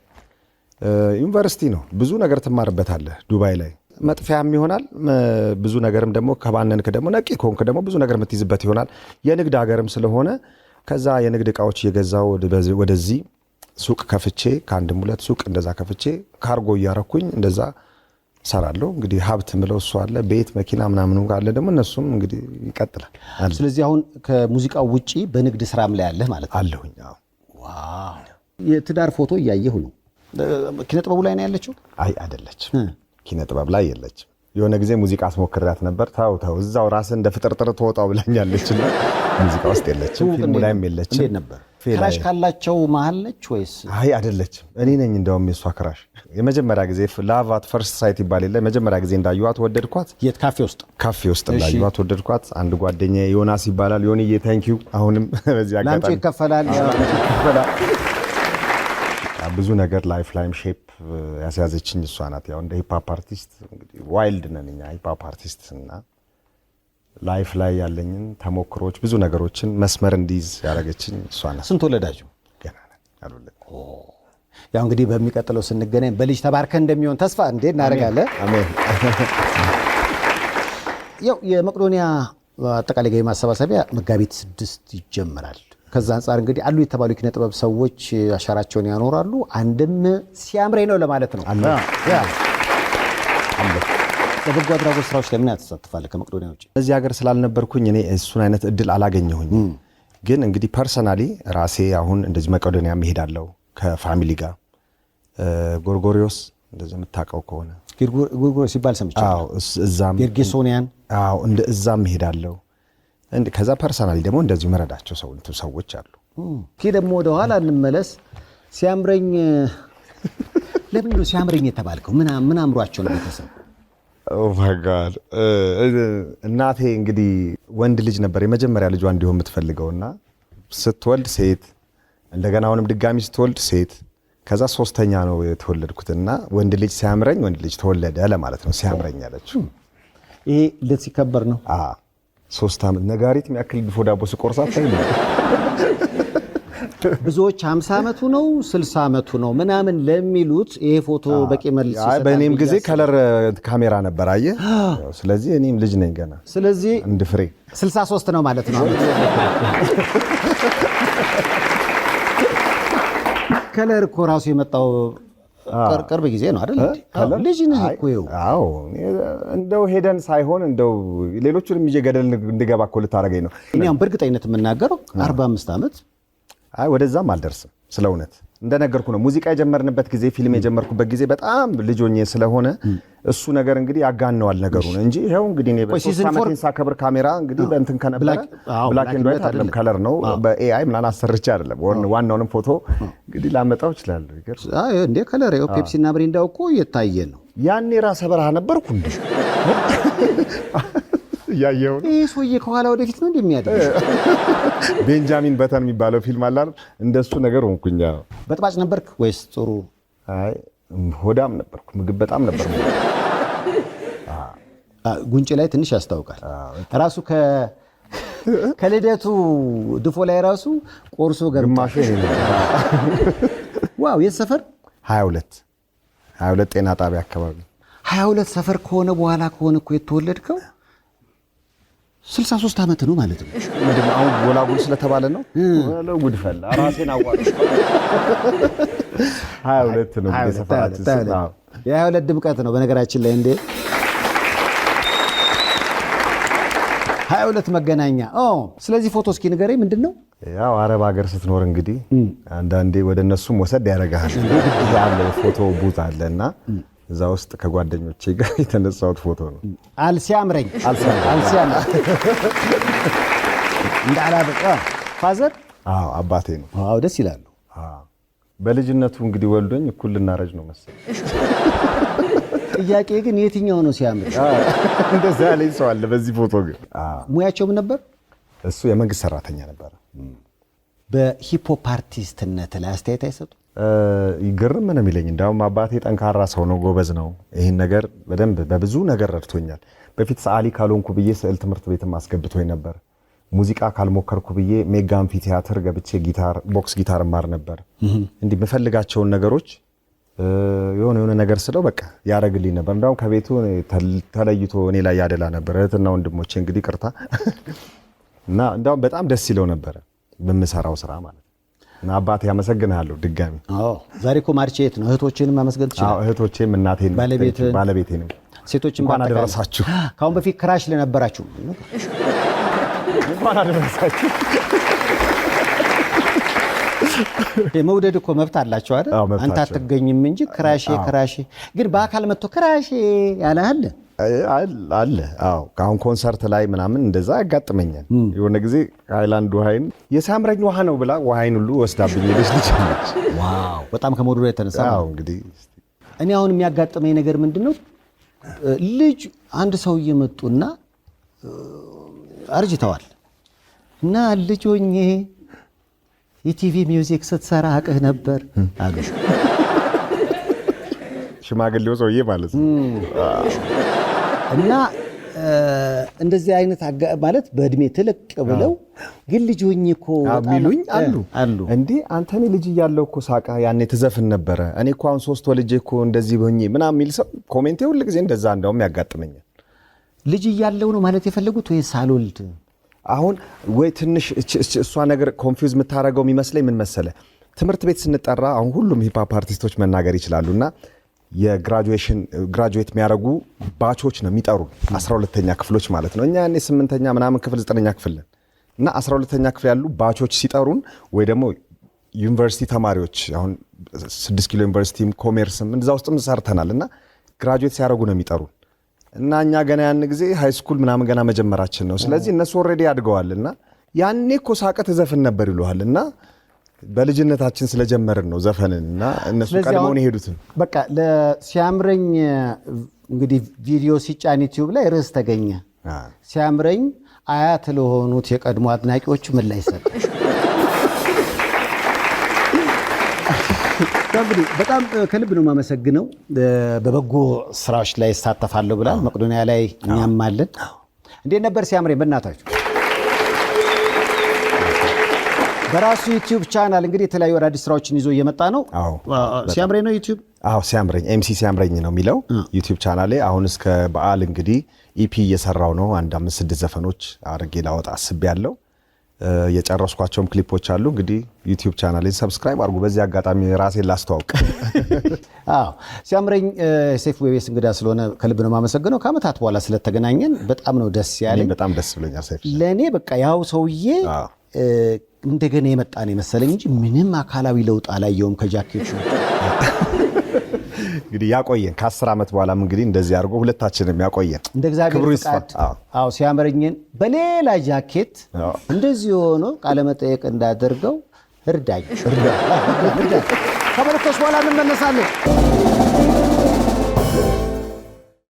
ዩኒቨርሲቲ ነው፣ ብዙ ነገር ትማርበታለህ ዱባይ ላይ። መጥፊያም ይሆናል ብዙ ነገርም ደግሞ ከባነንክ ደግሞ ነቂ ከሆንክ ደግሞ ብዙ ነገር የምትይዝበት ይሆናል። የንግድ ሀገርም ስለሆነ ከዛ የንግድ እቃዎች እየገዛው ወደዚህ ሱቅ ከፍቼ ከአንድም 2 ሱቅ እንደዛ ከፍቼ ካርጎ እያረኩኝ እንደዛ ሰራለሁ። እንግዲህ ሀብት ምለው እሱ አለ፣ ቤት መኪና ምናምኑ አለ ደግሞ እነሱም እንግዲህ ይቀጥላል። ስለዚህ አሁን ከሙዚቃው ውጪ በንግድ ስራም ላይ አለህ ማለት ነው? አለሁኝ። ዋው! የትዳር ፎቶ እያየሁ ነው። ኪነ ጥበቡ ላይ ነው ያለችው? አይ አይደለችም፣ ኪነ ጥበብ ላይ የለችም። የሆነ ጊዜ ሙዚቃ አስሞክራት ነበር። ተው እዛው ራስህ እንደ ፍጥርጥር ተወጣው ብለኛለችና ሙዚቃ ውስጥ የለችም፣ ፊልሙ ላይም የለችም። እንዴት ነበር? ክራሽ ካላቸው መሀል ነች ወይስ? አይ አይደለችም፣ እኔ ነኝ እንደውም የሷ ክራሽ። የመጀመሪያ ጊዜ ላቭ አት ፈርስት ሳይት ይባል የለ የመጀመሪያ ጊዜ እንዳየኋት ወደድኳት። የት? ካፌ ውስጥ? ካፌ ውስጥ እንዳየኋት ወደድኳት። አንድ ጓደኛዬ ዮናስ ይባላል። ዮኒዬ ታንክ ዩ። አሁንም በዚህ አጋጣሚ ላንቺ ይከፈላል። ብዙ ነገር ላይፍ ላይም ሼፕ ያስያዘችኝ እሷ ናት። ያው እንደ ሂፕ-ሆፕ አርቲስት እንግዲህ ዋይልድ ነን እኛ ሂፕ-ሆፕ አርቲስት እና ላይፍ ላይ ያለኝን ተሞክሮች ብዙ ነገሮችን መስመር እንዲይዝ ያደረገችኝ እሷ ናት። ስንት ወለዳችሁ? ገና ነን አልወለድኩም። ያው እንግዲህ በሚቀጥለው ስንገናኝ በልጅ ተባርከን እንደሚሆን ተስፋ እናደርጋለን። አሜን። ያው የመቄዶንያ አጠቃላይ ገቢ ማሰባሰቢያ መጋቢት 6 ይጀምራል። ከዛ አንጻር እንግዲህ አሉ የተባሉ የኪነ ጥበብ ሰዎች አሻራቸውን ያኖራሉ። አንድም ሲያምረኝ ነው ለማለት ነው። በበጎ አድራጎት ስራዎች ለምን ያተሳትፋለህ ከመቄዶንያ ውጭ? እዚህ ሀገር ስላልነበርኩኝ እኔ እሱን አይነት እድል አላገኘሁኝ። ግን እንግዲህ ፐርሰናሊ ራሴ አሁን እንደዚህ መቄዶንያ እሄዳለሁ ከፋሚሊ ጋር ጎርጎሪዮስ እንደዚህ የምታውቀው ከሆነ ጎርጎሪዮስ ሲባል ሰምቻለሁ። እዛም ጌርጌሶኒያን እንደ እዛም እሄዳለሁ። ከዛ ፐርሰናሊ ደግሞ እንደዚህ መረዳቸው ሰዎች አሉ። ደግሞ ወደ ኋላ እንመለስ። ሲያምረኝ ለምን ነው ሲያምረኝ የተባልከው? ምን አምሯቸው ነው ቤተሰብ? ኦ ማይ ጋድ እናቴ እንግዲህ ወንድ ልጅ ነበር የመጀመሪያ ልጇ እንዲሆን የምትፈልገውና ስትወልድ ሴት፣ እንደገና አሁንም ድጋሚ ስትወልድ ሴት፣ ከዛ ሶስተኛ ነው የተወለድኩትና ወንድ ልጅ ሲያምረኝ ወንድ ልጅ ተወለደ ለማለት ነው ሲያምረኝ ያለችው። ይሄ ልት ሲከበር ነው 3 ዓመት ነጋሪት የሚያክል ድፎ ዳቦ ስቆርሳት ታይለ ብዙዎች 50 ዓመቱ ነው 60 ዓመቱ ነው ምናምን ለሚሉት ይሄ ፎቶ በቂ መልስ ይሰጣል። በእኔም ጊዜ ከለር ካሜራ ነበር አየህ። ስለዚህ እኔም ልጅ ነኝ ገና። ስለዚህ እንደ ፍሬ 63 ነው ማለት ነው። ከለር እኮ ራሱ የመጣው ቅርብ ጊዜ ነው አይደል? ልጅ ነህ እኮ ይኸው። አዎ እንደው ሄደን ሳይሆን እንደው ሌሎቹንም ይዤ ገደል እንድገባ እኮ ልታረገኝ ነው። እኛም በእርግጠኝነት የምናገረው 45 ዓመት ወደዛም አልደርስም። ስለ እውነት እንደነገርኩ ነው። ሙዚቃ የጀመርንበት ጊዜ ፊልም የጀመርኩበት ጊዜ በጣም ልጆኜ ስለሆነ እሱ ነገር እንግዲህ ያጋነዋል ነገሩን እንጂ ይሄው እንግዲህ እኔ በ3 ዓመቴን ሳከብር ካሜራ እንግዲህ በእንትን ከነበረ ብላክ ኤንድ ዋይት አይደለም ከለር ነው። በኤአይ ምናምን አሰርቼ አይደለም። ዋናውንም ፎቶ እንግዲህ ላመጣው ይችላል። እንዴ ከለር ይኸው ፔፕሲና ብሪንዳው እኮ እየታየ ነው። ያኔ ራሰ በረሃ ነበርኩ እንዴ ያየው ይሄ ሰውዬ ከኋላ ወደፊት ነው እንደሚያደርግ ቤንጃሚን በተን የሚባለው ፊልም አለ አይደል? እንደሱ ነገር ሆንኩኛ። በጥባጭ ነበርክ ወይስ ጥሩ? አይ ሆዳም ነበርኩ። ምግብ በጣም ነበር። ጉንጭ ላይ ትንሽ ያስታውቃል። ራሱ ከልደቱ ድፎ ላይ ራሱ ቆርሶ ግማሽ ዋው! የት ሰፈር? 22 ጤና ጣቢያ አካባቢ። 22 ሰፈር ከሆነ በኋላ ከሆነ እኮ የተወለድከው 63 ዓመት ነው ማለት ነው። ምንድነው አሁን ጎላጉል ስለተባለ ነው? ወለው ጉድ ፈላ ራሴን አዋጣ 22 ነው የሰፈራችን። የ22 ድምቀት ነው በነገራችን ላይ እንዴ 22 መገናኛ። ስለዚህ ፎቶ እስኪ ንገረኝ ምንድነው? ያው አረብ ሀገር ስትኖር እንግዲህ አንዳንዴ ወደ እነሱም ወሰድ ያደርጋል። ያለ ፎቶ ቡት አለና እዛ ውስጥ ከጓደኞቼ ጋር የተነሳሁት ፎቶ ነው። አልሲያምረኝ እንዳላበቃ ፋዘር አባቴ ነው። ደስ ይላሉ። በልጅነቱ እንግዲህ ወልዶኝ እኩል ልናረጅ ነው መሰለኝ። ጥያቄ ግን የትኛው ነው ሲያምር? እንደዛ ያለኝ ሰው አለ በዚህ ፎቶ። ግን ሙያቸው ምን ነበር? እሱ የመንግስት ሰራተኛ ነበር። በሂፕሆፕ አርቲስትነት ላይ አስተያየት አይሰጡ? ይገርም ነው የሚለኝ። እንዳውም አባቴ ጠንካራ ሰው ነው፣ ጎበዝ ነው። ይህን ነገር በደንብ በብዙ ነገር ረድቶኛል። በፊት ሰዓሊ ካልሆንኩ ብዬ ስዕል ትምህርት ቤትም አስገብቶኝ ነበር። ሙዚቃ ካልሞከርኩ ብዬ ሜጋ አምፊ ቲያትር ገብቼ ቦክስ ጊታር ማር ነበር። እንዲህ የምፈልጋቸውን ነገሮች የሆነ ነገር ስለው በቃ ያደርግልኝ ነበር። እንዳውም ከቤቱ ተለይቶ እኔ ላይ ያደላ ነበር። እህትና ወንድሞቼ እንግዲህ ቅርታ እና እንዳውም በጣም ደስ ይለው ነበር በምሰራው ስራ ማለት እና አባቴ ያመሰግናለሁ ድጋሚ። ዛሬ እኮ ማርቼት ነው። እህቶችንም ማመስገን ትችላለህ። እህቶቼም እናቴን ባለቤቴንም ሴቶችን እንኳን አደረሳችሁ። ካሁን በፊት ክራሽ ለነበራችሁ እንኳን አደረሳችሁ። መውደድ እኮ መብት አላቸው አይደል? አንተ አትገኝም እንጂ ክራሼ ግን በአካል መጥቶ ክራሼ ያለ አለ። አሁን ኮንሰርት ላይ ምናምን እንደዛ ያጋጥመኛል። የሆነ ጊዜ ሃይላንድ ውሃይን የሳምረኝ ውሃ ነው ብላ ውሃይን ሁሉ ወስዳብኝ ልጅ አለች። ዋው! በጣም ከመውደዱ የተነሳ እንግዲህ እኔ አሁን የሚያጋጥመኝ ነገር ምንድነው? ልጅ አንድ ሰው እየመጡና አርጅተዋል እና ልጅ ሆኜ የቲቪ ሚውዚክ ስትሰራ አቅህ ነበር አሉ። ሽማግሌው ሰውዬ ማለት ነው። እና እንደዚህ አይነት ማለት በእድሜ ትልቅ ብለው ግን ልጅ ሆኜ እኮ ሚሉኝ አሉ። እንዴ አንተኔ ልጅ እያለሁ እኮ ሳቃ ያኔ ትዘፍን ነበረ። እኔ እኮ አሁን 3 ወልጄ እኮ እንደዚህ ሆኜ ምናምን የሚል ሰው ኮሜንቴ ሁሉ ጊዜ እንደዛ እንደውም ያጋጥመኛል። ልጅ እያለው ነው ማለት የፈለጉት ወይ ሳልወልድ? አሁን ወይ ትንሽ እሷ ነገር ኮንፊውዝ የምታደርገው የሚመስለኝ ምን መሰለ፣ ትምህርት ቤት ስንጠራ አሁን ሁሉም ሂፓፕ አርቲስቶች መናገር ይችላሉና ግራጁዌት የሚያደርጉ ባቾች ነው የሚጠሩ 12ኛ ክፍሎች ማለት ነው። እኛ ያኔ 8ኛ ምናምን ክፍል 9ኛ ክፍል እና 12ኛ ክፍል ያሉ ባቾች ሲጠሩን ወይ ደግሞ ዩኒቨርሲቲ ተማሪዎች አሁን 6 ኪሎ ዩኒቨርሲቲም ኮሜርስም እንደዛ ውስጥም ሰርተናል እና ግራጁዌት ሲያደርጉ ነው የሚጠሩን እና እኛ ገና ያን ጊዜ ሃይ ስኩል ምናምን ገና መጀመራችን ነው። ስለዚህ እነሱ ኦልሬዲ አድገዋልና ያኔ እኮ ሳቀ ትዘፍን ነበር ይሉሃልና በልጅነታችን ስለጀመርን ነው ዘፈንና እነሱ ቀድመውን ይሄዱትን በቃ ለሲያምረኝ እንግዲህ ቪዲዮ ሲጫን ዩቲዩብ ላይ ርዕስ ተገኘ። ሲያምረኝ አያት ለሆኑት የቀድሞ አድናቂዎች ምን ላይ ሰጠ? በጣም ከልብ ነው የማመሰግነው። በበጎ ስራዎች ላይ እሳተፋለሁ ብላል። መቄዶንያ ላይ እኛም አለን። እንዴት ነበር ሲያምረኝ? በእናታችሁ በራሱ ዩቲዩብ ቻናል እንግዲህ የተለያዩ አዳዲስ ስራዎችን ይዞ እየመጣ ነው። ሲያምረኝ ነው ዩቲዩብ? አዎ ሲያምረኝ ኤምሲ ሲያምረኝ ነው የሚለው ዩቲዩብ ቻናሌ። አሁን እስከ በዓል እንግዲህ ኢፒ እየሰራው ነው። 5-6 ዘፈኖች አድርጌ ላወጣ አስቤያለሁ። የጨረስኳቸውም ክሊፖች አሉ። እንግዲህ ዩቲዩብ ቻናሌን ሰብስክራይብ አድርጉ። በዚህ አጋጣሚ ራሴን ላስተዋውቅ። አዎ ሲያምረኝ ሴፍ ዌቤስ እንግዳ ስለሆነ ከልብ ነው የማመሰግነው። ከዓመታት በኋላ ስለተገናኘን በጣም ነው ደስ ያለኝ። በጣም ደስ ብሎኛል። ሴፍ ለእኔ በቃ ያው ሰውዬ እንደገና የመጣ ነው የመሰለኝ እንጂ ምንም አካላዊ ለውጥ አላየውም ከጃኬቱ። እንግዲህ ያቆየን ከ10 ዓመት በኋላም እንግዲህ እንደዚህ አድርጎ ሁለታችንም ያቆየን እንደ እግዚአብሔር ፍቃድ። አዎ ሲያምረኝን በሌላ ጃኬት እንደዚህ ሆኖ ቃለ መጠየቅ እንዳደርገው እርዳኝ። ከመልእክቶች በኋላ እንመለሳለን።